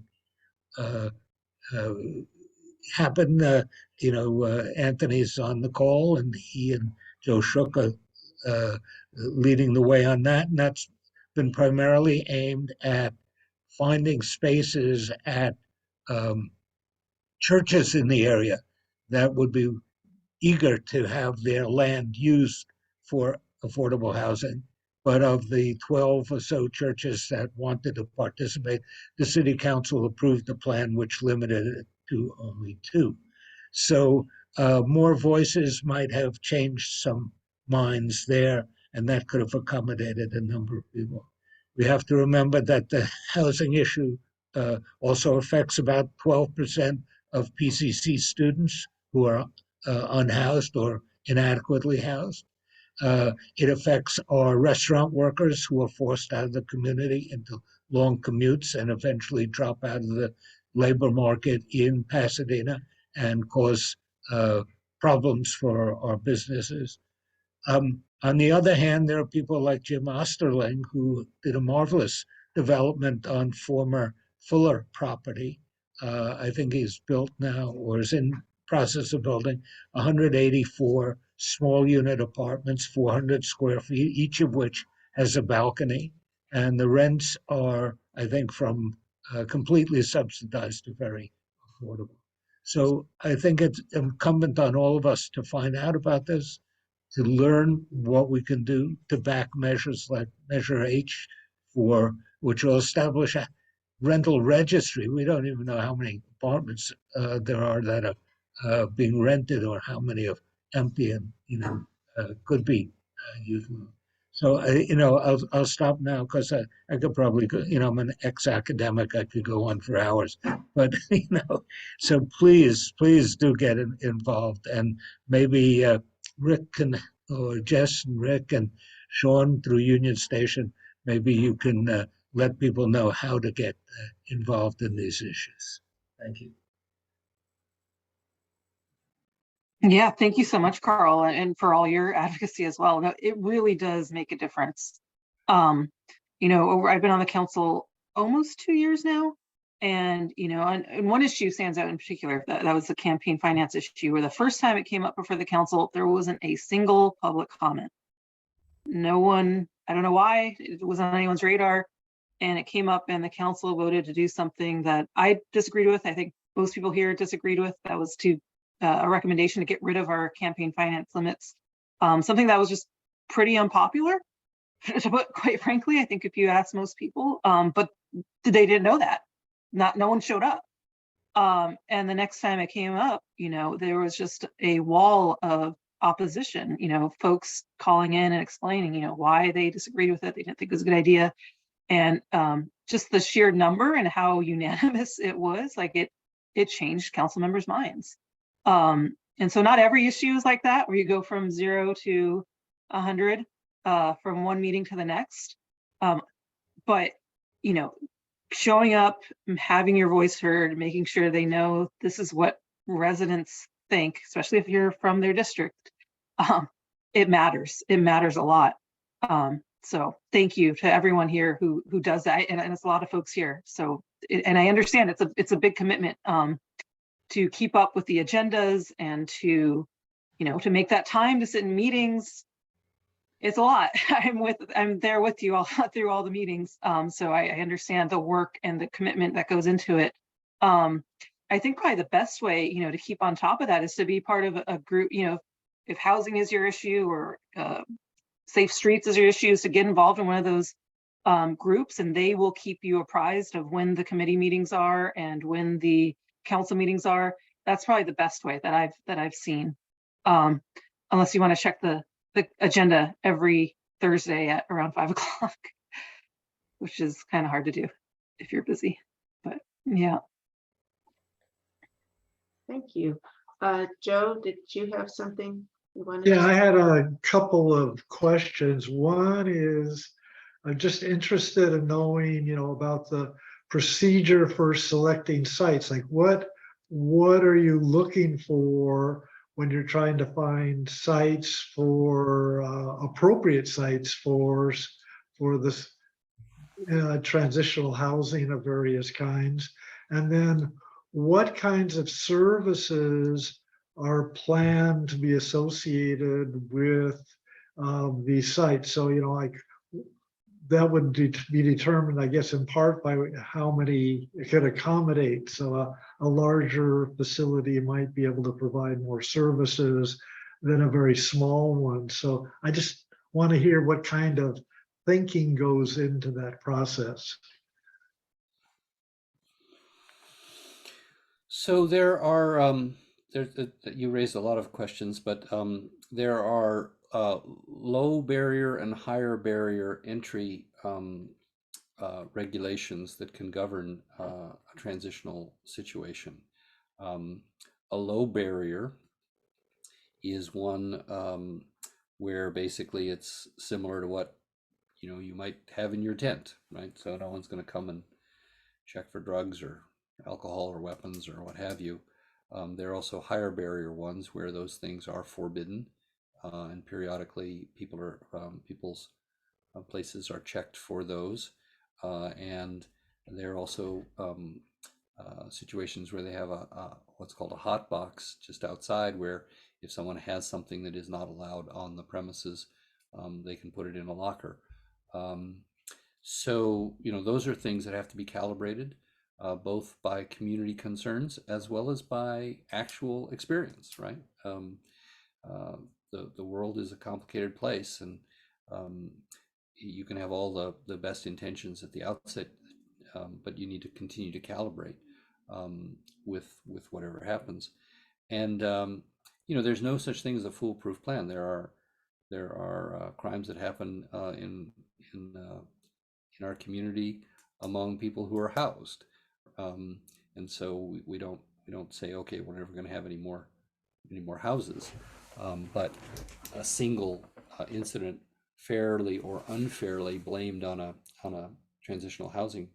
happen. Anthony's on the call, and he and Joe Shook are leading the way on that. And that's been primarily aimed at finding spaces at churches in the area that would be eager to have their land used for affordable housing. But of the 12 or so churches that wanted to participate, the city council approved a plan which limited it to only 2. So more voices might have changed some minds there, and that could have accommodated a number of people. We have to remember that the housing issue also affects about 12% of PCC students who are unhoused or inadequately housed. It affects our restaurant workers who are forced out of the community into long commutes and eventually drop out of the labor market in Pasadena and cause problems for our businesses. On the other hand, there are people like Jim Osterling who did a marvelous development on former Fuller property. I think he's built now or is in process of building 184 small unit apartments, 400 square feet, each of which has a balcony. And the rents are, I think, from completely subsidized to very affordable. So I think it's incumbent on all of us to find out about this, to learn what we can do to back measures like Measure H, which will establish a rental registry. We don't even know how many apartments there are that are being rented or how many are empty and could be used. So I'll stop now because I could probably go, I'm an ex-academic. I could go on for hours, but so please do get involved, and maybe Rick or Jess and Rick and Sean through Union Station, maybe you can let people know how to get involved in these issues. Thank you. Yeah, thank you so much, Carl, and for all your advocacy as well. No, it really does make a difference. I've been on the council almost 2 years now, and and one issue stands out in particular. That was the campaign finance issue, where the first time it came up before the council, there wasn't a single public comment. No one, I don't know why, it wasn't on anyone's radar, and it came up, and the council voted to do something that I disagreed with. I think most people here disagreed with. That was a recommendation to get rid of our campaign finance limits. Something that was just pretty unpopular, but quite frankly, I think if you ask most people, but they didn't know that. No one showed up. And the next time it came up, there was just a wall of opposition, folks calling in and explaining, why they disagreed with it. They didn't think it was a good idea. And just the sheer number and how unanimous it was, like it changed council members' minds. And so not every issue is like that, where you go from 0 to 100 from one meeting to the next. But, showing up, having your voice heard, making sure they know this is what residents think, especially if you're from their district, it matters. It matters a lot. So thank you to everyone here who does that. And it's a lot of folks here. So, and I understand it's a big commitment to keep up with the agendas and to make that time to sit in meetings. It's a lot. I'm there with you all through all the meetings. So I understand the work and the commitment that goes into it. I think probably the best way, to keep on top of that is to be part of a group, if housing is your issue or safe streets is your issue, is to get involved in one of those groups, and they will keep you apprised of when the committee meetings are and when the council meetings are. That's probably the best way that I've seen. Unless you want to check the agenda every Thursday at around 5 o'clock, which is kind of hard to do if you're busy, but yeah. Thank you. Joe, did you have something You wanted Yeah, I to- had a couple of questions. One is, I'm just interested in knowing, about the procedure for selecting sites. Like what are you looking for when you're trying to find sites for appropriate sites for this transitional housing of various kinds? And then what kinds of services are planned to be associated with these sites? So, like that would be determined, I guess, in part by how many it could accommodate. So a larger facility might be able to provide more services than a very small one. So I just want to hear what kind of thinking goes into that process. So there are you raised a lot of questions, but there are low barrier and higher barrier entry regulations that can govern a transitional situation. A low barrier is one where basically it's similar to what you might have in your tent, right? So no one's going to come and check for drugs or alcohol or weapons or what have you. There are also higher barrier ones where those things are forbidden, and periodically people's places are checked for those, and there are also situations where they have a what's called a hot box just outside, where if someone has something that is not allowed on the premises, they can put it in a locker. So those are things that have to be calibrated, both by community concerns as well as by actual experience, right? The world is a complicated place, and you can have all the best intentions at the outset, but you need to continue to calibrate with whatever happens. And there's no such thing as a foolproof plan. There are crimes that happen in our community among people who are housed, and so we don't say, okay, we're never going to have any more houses, but a single incident, fairly or unfairly blamed on a transitional housing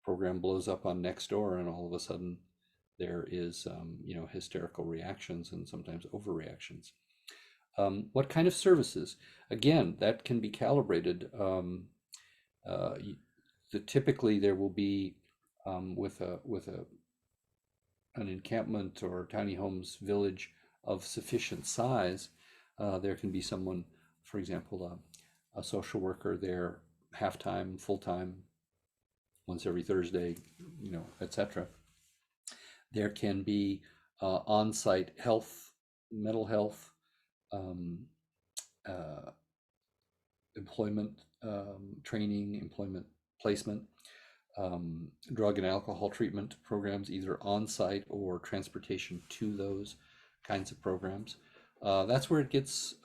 program, blows up on next door, and all of a sudden there is hysterical reactions and sometimes overreactions. What kind of services? Again, that can be calibrated. Typically there will be with an encampment or tiny homes village of sufficient size, there can be someone, for example, a social worker there, half-time, full-time, once every Thursday, etc. There can be on-site health, mental health, employment training, employment placement, drug and alcohol treatment programs, either on-site or transportation to those kinds of programs. That's where it gets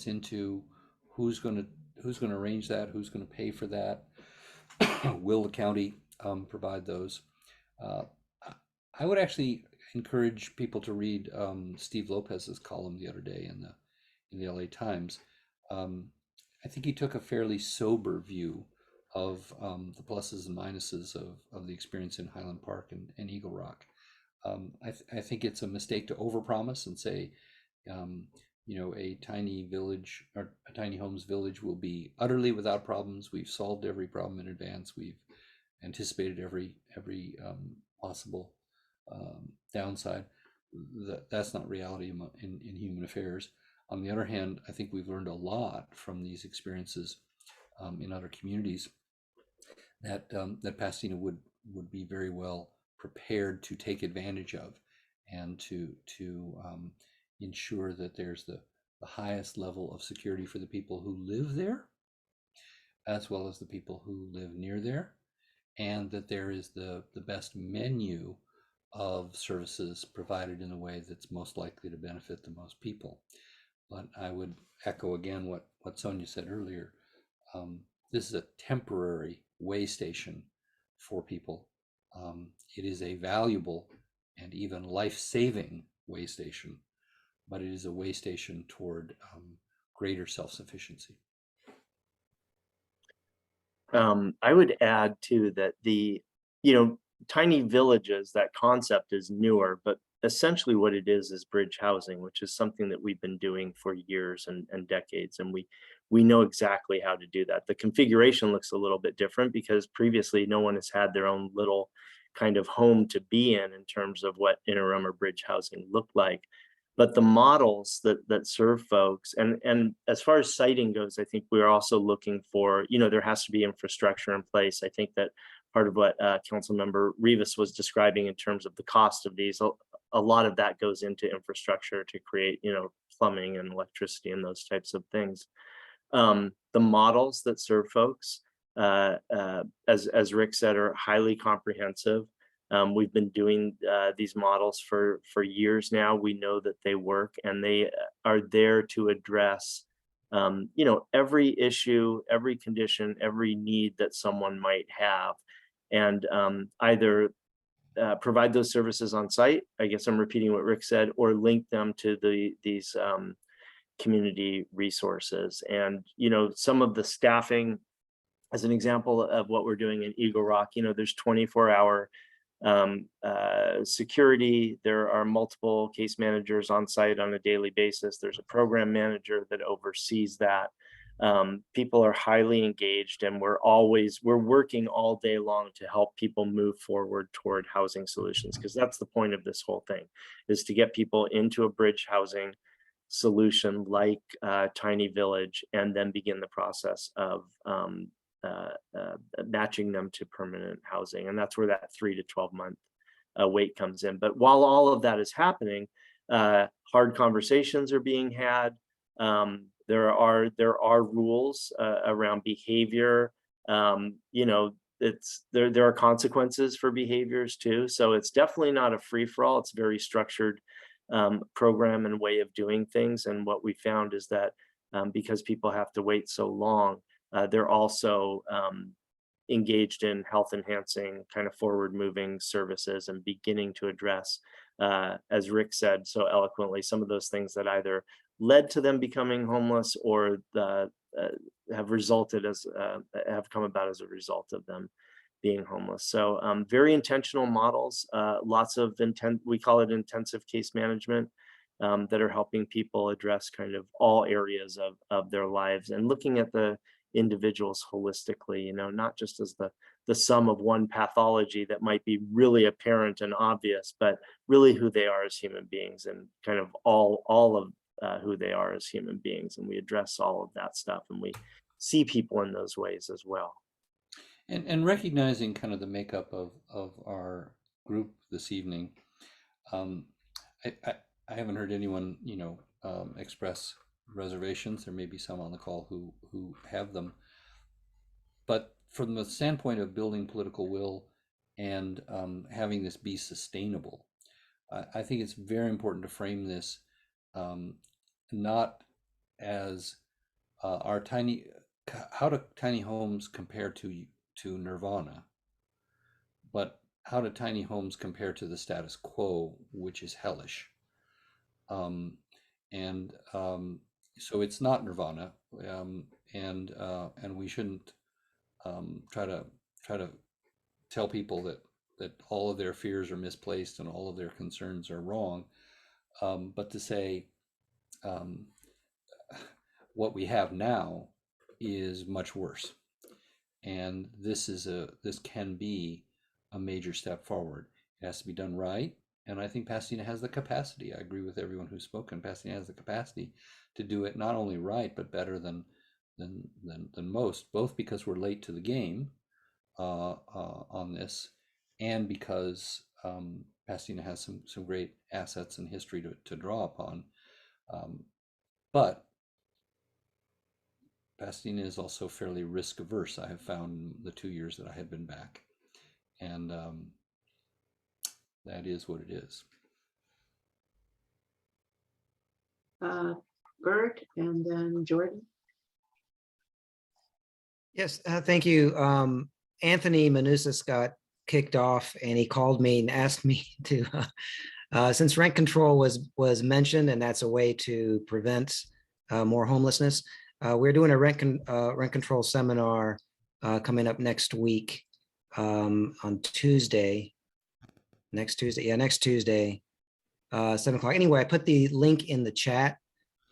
into who's going to arrange that, who's going to pay for that. Will the county provide those? I would actually encourage people to read Steve Lopez's column the other day in the LA Times. I think he took a fairly sober view of the pluses and minuses of the experience in Highland Park and Eagle Rock. I think it's a mistake to overpromise and say, a tiny village or a tiny homes village will be utterly without problems. We've solved every problem in advance. We've anticipated every possible downside. That's not reality in human affairs. On the other hand, I think we've learned a lot from these experiences in other communities that Pasadena would be very well prepared to take advantage of, and to ensure that there's the highest level of security for the people who live there, as well as the people who live near there, and that there is the best menu of services provided in a way that's most likely to benefit the most people. But I would echo again what Sonia said earlier. This is a temporary way station for people. It is a valuable and even life-saving way station but it is a way station toward greater self-sufficiency. I would add too that tiny villages, that concept is newer, but essentially what it is bridge housing, which is something that we've been doing for years and decades. And we know exactly how to do that. The configuration looks a little bit different because previously no one has had their own little kind of home to be in terms of what interim or bridge housing looked like. But the models that serve folks, and as far as siting goes, I think we're also looking for, there has to be infrastructure in place. I think that part of what Councilmember Rivas was describing in terms of the cost of these, a lot of that goes into infrastructure to create, plumbing and electricity and those types of things. The models that serve folks, as Rick said, are highly comprehensive. We've been doing these models for years now. We know that they work, and they are there to address, every issue, every condition, every need that someone might have, and either provide those services on site. I guess I'm repeating what Rick said, or link them to these community resources. And some of the staffing, as an example of what we're doing in Eagle Rock, there's 24-hour security. There are multiple case managers on site on a daily basis. There's a program manager that oversees that. People are highly engaged, and we're working all day long to help people move forward toward housing solutions, because that's the point of this whole thing, is to get people into a bridge housing solution like Tiny Village, and then begin the process of matching them to permanent housing. And that's where that 3 to 12 month wait comes in. But while all of that is happening, hard conversations are being had. There are rules around behavior. There are consequences for behaviors too. So it's definitely not a free-for-all. It's a very structured program and way of doing things. And what we found is that because people have to wait so long, they're also engaged in health enhancing, kind of forward moving services, and beginning to address, as Rick said so eloquently, some of those things that either led to them becoming homeless or have come about as a result of them being homeless. So very intentional models, lots of we call it intensive case management, that are helping people address kind of all areas of their lives, and looking at the individuals holistically, not just as the sum of one pathology that might be really apparent and obvious, but really who they are as human beings, and kind of all of who they are as human beings. And we address all of that stuff, and we see people in those ways as well. And recognizing kind of the makeup of our group this evening, I haven't heard anyone, express reservations. There may be some on the call who have them, but from the standpoint of building political will and having this be sustainable, I think it's very important to frame this not as how do tiny homes compare to nirvana, but how do tiny homes compare to the status quo, which is hellish. So it's not nirvana, and we shouldn't try to tell people that all of their fears are misplaced and all of their concerns are wrong, but to say what we have now is much worse, and this can be a major step forward. It has to be done right. And I think Pasadena has the capacity. I agree with everyone who's spoken. Pasadena has the capacity to do it not only right, but better than most, both because we're late to the game on this, and because Pasadena has some great assets and history to draw upon. But Pasadena is also fairly risk averse, I have found in the 2 years that I had been back. And that is what it is. Bert, and then Jordan. Yes, thank you. Anthony Manousis got kicked off, and he called me and asked me to Since rent control was mentioned, and that's a way to prevent more homelessness, we're doing a rent control seminar coming up next week on Tuesday. Next Tuesday, 7 o'clock. Anyway, I put the link in the chat.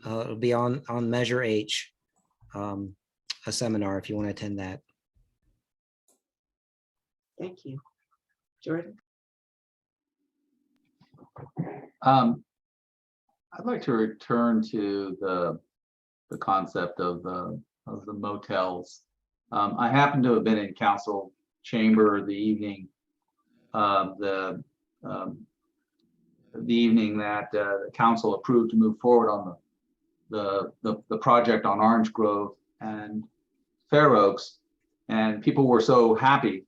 It'll be on Measure H, a seminar if you want to attend that. Thank you. Jordan? I'd like to return to the concept of the motels. I happen to have been in council chamber the evening the evening that the council approved to move forward on the project on Orange Grove and Fair Oaks, and people were so happy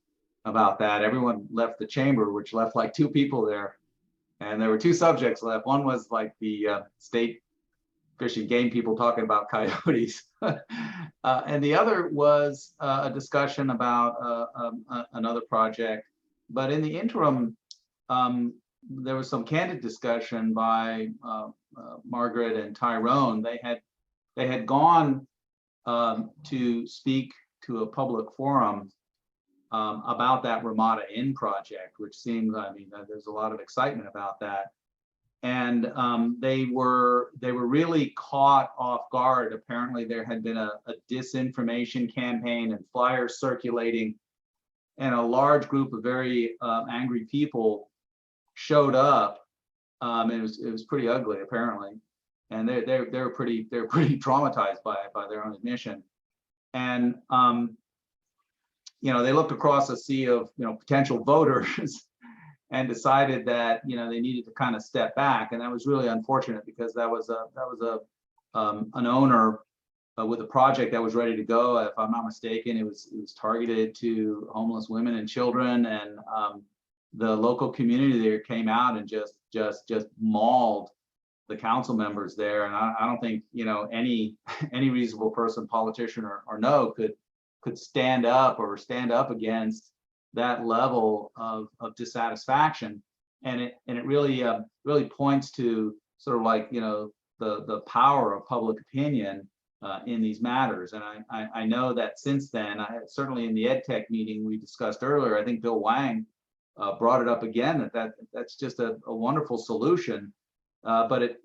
about that. Everyone left the chamber, which left like 2 people there, and there were 2 subjects left. One was like the state fish and game people talking about coyotes, and the other was a discussion about another project. But in the interim, there was some candid discussion by Margaret and Tyrone. They had gone to speak to a public forum about that Ramada Inn project, which seems, I mean, there's a lot of excitement about that. And they were really caught off guard. Apparently, there had been a disinformation campaign and flyers circulating, and a large group of very angry people showed up. It was pretty ugly, apparently, and they're pretty traumatized by it, by their own admission. And you know, they looked across a sea of potential voters and decided that they needed to kind of step back, and that was really unfortunate because that was an owner with a project that was ready to go. If I'm not mistaken, it was targeted to homeless women and children, and the local community there came out and just mauled the council members there. And I don't think any reasonable person, politician or no, could stand up against that level of dissatisfaction. And it really points to sort of like the power of public opinion in these matters. And I know that since then, certainly in the EdTech meeting we discussed earlier, I think Bill Wang brought it up again, that's just a wonderful solution. But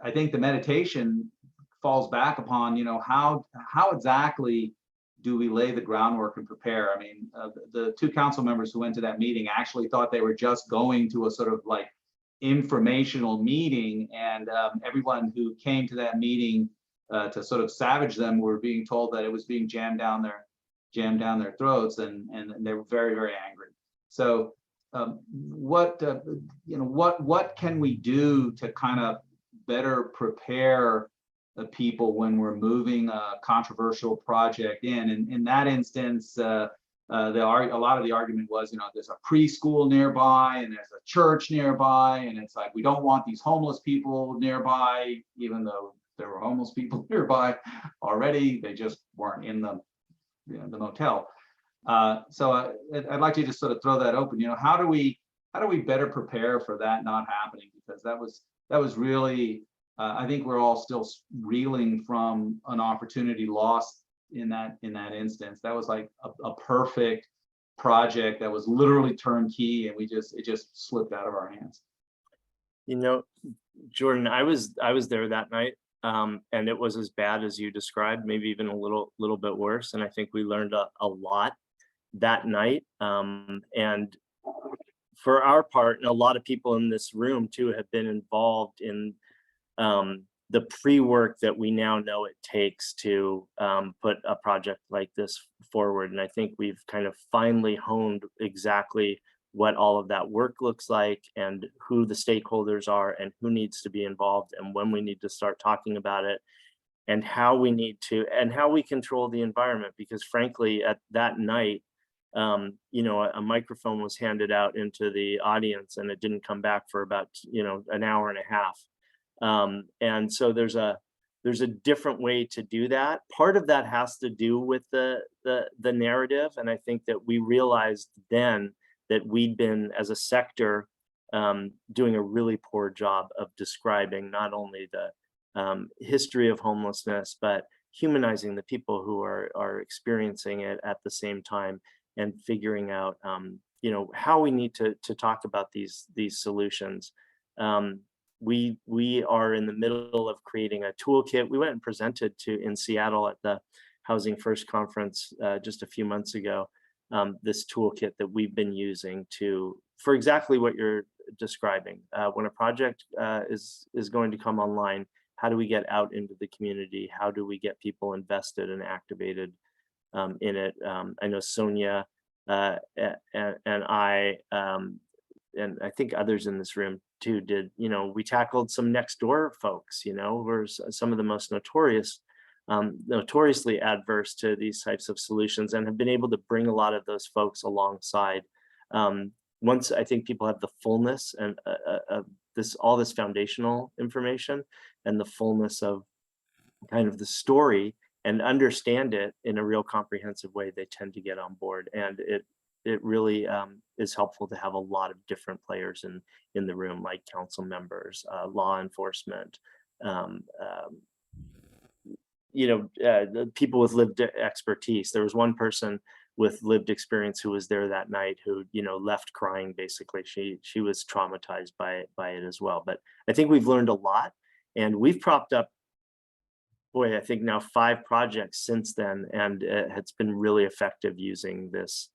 I think the meditation falls back upon how exactly do we lay the groundwork and prepare. I mean, the 2 council members who went to that meeting actually thought they were just going to a sort of like informational meeting, and everyone who came to that meeting to sort of savage them were being told that it was being jammed down their throats, and they were very, very angry. So what can we do to kind of better prepare the people when we're moving a controversial project in? And in that instance, a lot of the argument was, there's a preschool nearby and there's a church nearby, and it's like we don't want these homeless people nearby, even though there were homeless people nearby already. They just weren't in the motel. So I'd like to just sort of throw that open. How do we better prepare for that not happening? Because that was really, I think we're all still reeling from an opportunity lost in that instance. That was like a perfect project that was literally turnkey, and it just slipped out of our hands. Jordan, I was there that night, and it was as bad as you described, maybe even a little bit worse. And I think we learned a lot that night. And for our part, and a lot of people in this room too have been involved in the pre-work that we now know it takes to put a project like this forward. And I think we've kind of finally honed exactly what all of that work looks like, and who the stakeholders are, and who needs to be involved, and when we need to start talking about it, and how we control the environment. Because frankly, at that night, a microphone was handed out into the audience, and it didn't come back for about an hour and a half. And so there's a different way to do that. Part of that has to do with the narrative, and I think that we realized then that we'd been, as a sector, doing a really poor job of describing not only the history of homelessness, but humanizing the people who are experiencing it at the same time, and figuring out how we need to talk about these solutions. We are in the middle of creating a toolkit. We went and presented in Seattle at the Housing First conference just a few months ago, this toolkit that we've been using for exactly what you're describing. When a project is going to come online, how do we get out into the community? How do we get people invested and activated in it? I know Sonia and I, and I think others in this room too, we tackled some next door folks, were some of the most notoriously adverse to these types of solutions, and have been able to bring a lot of those folks alongside. Once I think people have the fullness and all this foundational information and the fullness of kind of the story and understand it in a real comprehensive way, they tend to get on board. And it really is helpful to have a lot of different players in the room, like council members, law enforcement, the people with lived expertise. There was one person with lived experience who was there that night who, left crying. Basically, she was traumatized by it as well. But I think we've learned a lot, and we've propped up, I think now 5 projects since then, and it's been really effective using this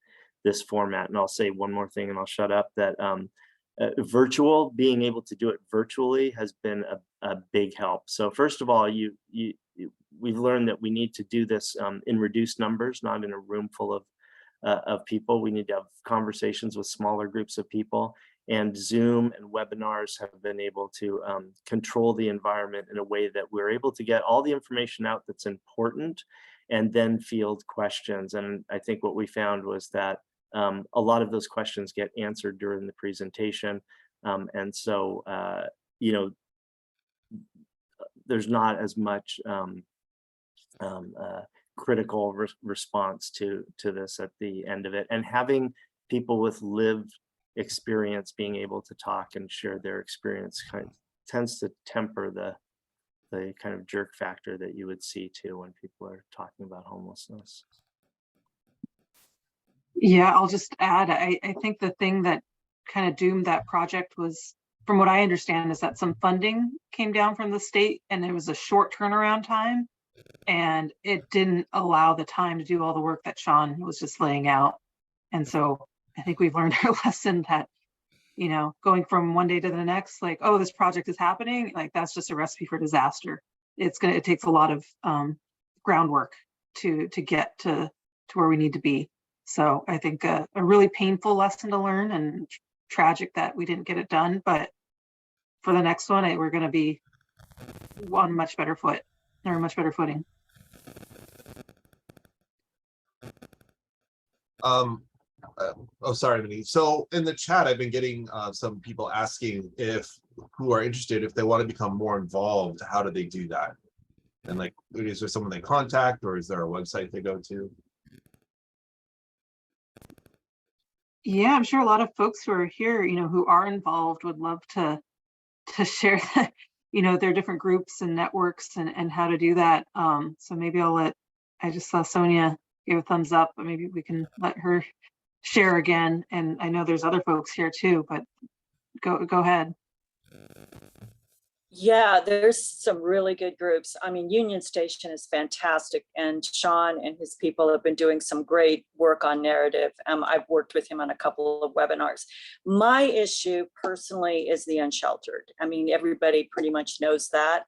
format. And I'll say one more thing and I'll shut up, that being able to do it virtually has been a big help. So first of all, we've learned that we need to do this in reduced numbers, not in a room full of people. We need to have conversations with smaller groups of people, and Zoom and webinars have been able to control the environment in a way that we're able to get all the information out that's important, and then field questions. And I think what we found was that a lot of those questions get answered during the presentation. And so, there's not as much critical response to this at the end of it. And having people with lived experience being able to talk and share their experience tends to temper the kind of jerk factor that you would see too when people are talking about homelessness. Yeah, I'll just add, I think the thing that kind of doomed that project was, from what I understand, is that some funding came down from the state and it was a short turnaround time, and it didn't allow the time to do all the work that Sean was just laying out. And so I think we've learned our lesson that, going from one day to the next, like, oh, this project is happening, like that's just a recipe for disaster. It takes a lot of groundwork to get to where we need to be. So I think a really painful lesson to learn, and tragic that we didn't get it done. But for the next one, we're going to be on much better footing. Sorry, Minnie. So in the chat, I've been getting some people asking who are interested, if they want to become more involved, how do they do that? And like, is there someone they contact, or is there a website they go to? Yeah, I'm sure a lot of folks who are here, who are involved would love to share that, their different groups and networks and how to do that. So maybe I just saw Sonia give a thumbs up, but maybe we can let her share again. And I know there's other folks here too, but go ahead. Yeah, there's some really good groups. I mean, Union Station is fantastic, and Sean and his people have been doing some great work on narrative. I've worked with him on a couple of webinars. My issue personally is the unsheltered. I mean, everybody pretty much knows that.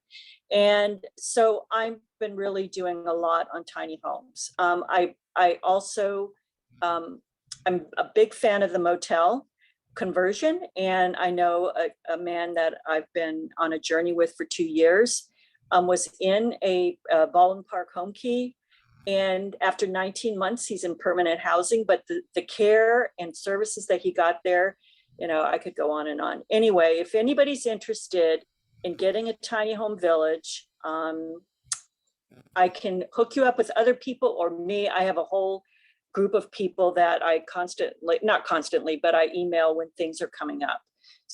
And so I've been really doing a lot on tiny homes. I also, I'm a big fan of the motel conversion, and I know a man that I've been on a journey with for 2 years was in a Baldwin Park home key, and after 19 months he's in permanent housing. But the care and services that he got there, I could go on and on. Anyway, if anybody's interested in getting a tiny home village, I can hook you up with other people or me. I have a whole group of people that I not constantly, but I email when things are coming up.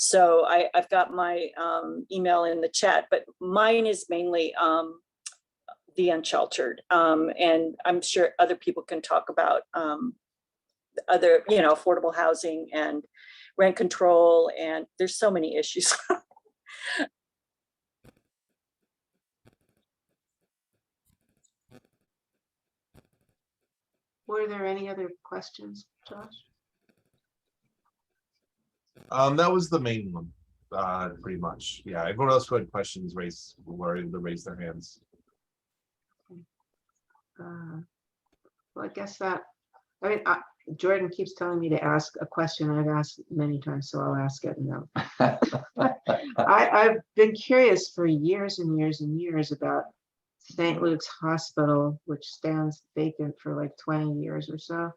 So I've got my email in the chat, but mine is mainly the unsheltered. And I'm sure other people can talk about other, affordable housing and rent control. And there's so many issues. Were there any other questions, Josh? That was the main one, pretty much. Yeah, everyone else who had questions were able to raise their hands. Well, I guess that, Jordan keeps telling me to ask a question I've asked many times, so I'll ask it now. I've been curious for years and years and years about St. Luke's Hospital, which stands vacant for like 20 years or so.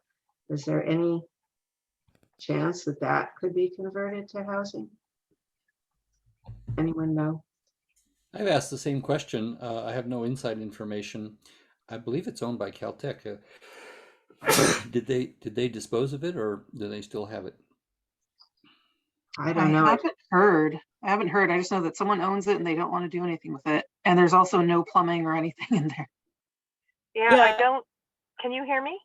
Is there any chance that that could be converted to housing? Anyone know? I've asked the same question. I have no inside information. I believe it's owned by Caltech. Did they dispose of it, or do they still have it? I don't know. I haven't heard. I just know that someone owns it and they don't want to do anything with it. And there's also no plumbing or anything in there. Yeah, can you hear me?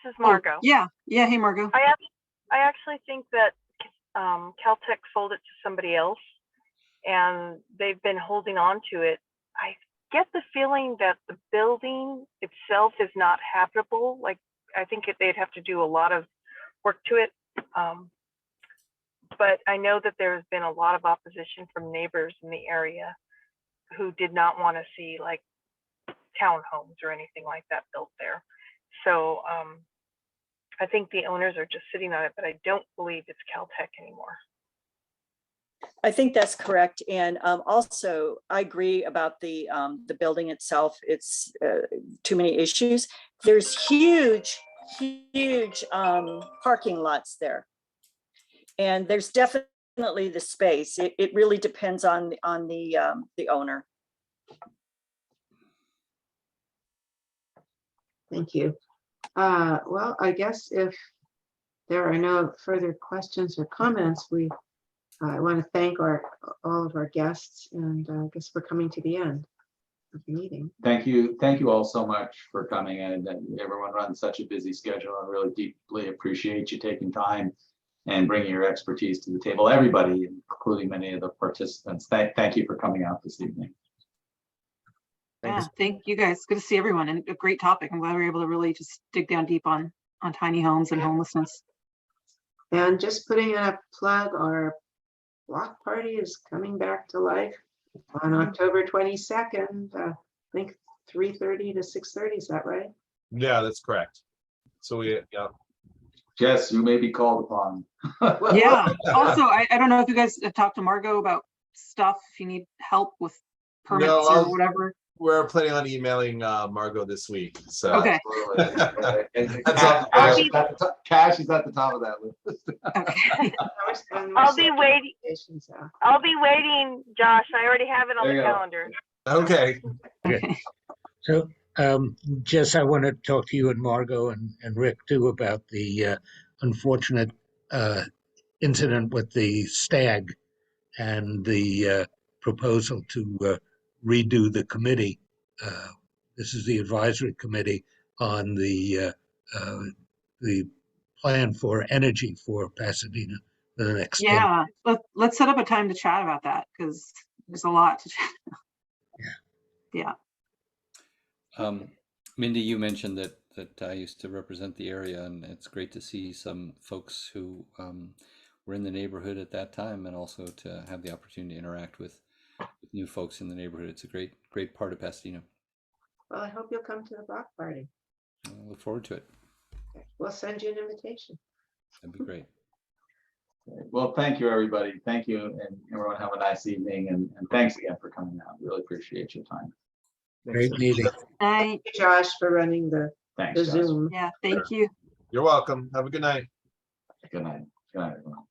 This is Margot. Yeah. Hey, Margot. I actually think that Caltech sold it to somebody else and they've been holding on to it. I get the feeling that the building itself is not habitable. Like, I think they'd have to do a lot of work to it. But I know that there's been a lot of opposition from neighbors in the area who did not want to see like townhomes or anything like that built there. So I think the owners are just sitting on it, but I don't believe it's Caltech anymore. I think that's correct. And also I agree about the building itself. It's too many issues. There's huge parking lots there. And there's definitely the space. It really depends on the owner. Thank you. Well, I guess if there are no further questions or comments, I want to thank all of our guests, and I guess we're coming to the end of the meeting. Thank you all so much for coming in, and everyone runs such a busy schedule. I really deeply appreciate you taking time and bringing your expertise to the table. Everybody, including many of the participants, thank you for coming out this evening. Yeah, thank you guys. Good to see everyone, and a great topic. I'm glad we were able to really just dig down deep on tiny homes and homelessness. And just putting in a plug, our block party is coming back to life on October 22nd. I think 3:30 to 6:30. Is that right? Yeah, that's correct. So Jess, you may be called upon. Yeah. Also, I don't know if you guys have talked to Margot about stuff, if you need help with permits or whatever. We're planning on emailing Margot this week. So okay. Cash is at the top of that list. Okay. I'll be waiting, Josh. I already have it on the calendar. Okay. So, Jess, I want to talk to you and Margot and Rick too about the unfortunate incident with the stag and the proposal to redo the committee. This is the advisory committee on the plan for energy for Pasadena for the next 10 years. Let's set up a time to chat about that, because there's a lot to chat about. Yeah. Mindy, you mentioned that I used to represent the area, and it's great to see some folks who were in the neighborhood at that time, and also to have the opportunity to interact with new folks in the neighborhood. It's a great part of Pasadena. Well, I hope you'll come to the block party. I look forward to it. Okay. We'll send you an invitation. That'd be great. Well, thank you, everybody. Thank you, and everyone have a nice evening, and thanks again for coming out. Really appreciate your time. Great meeting. Thank you, Josh, for running the Thanks, Zoom. Yeah, thank you. You're welcome. Have a good night. Good night. Good night, everyone.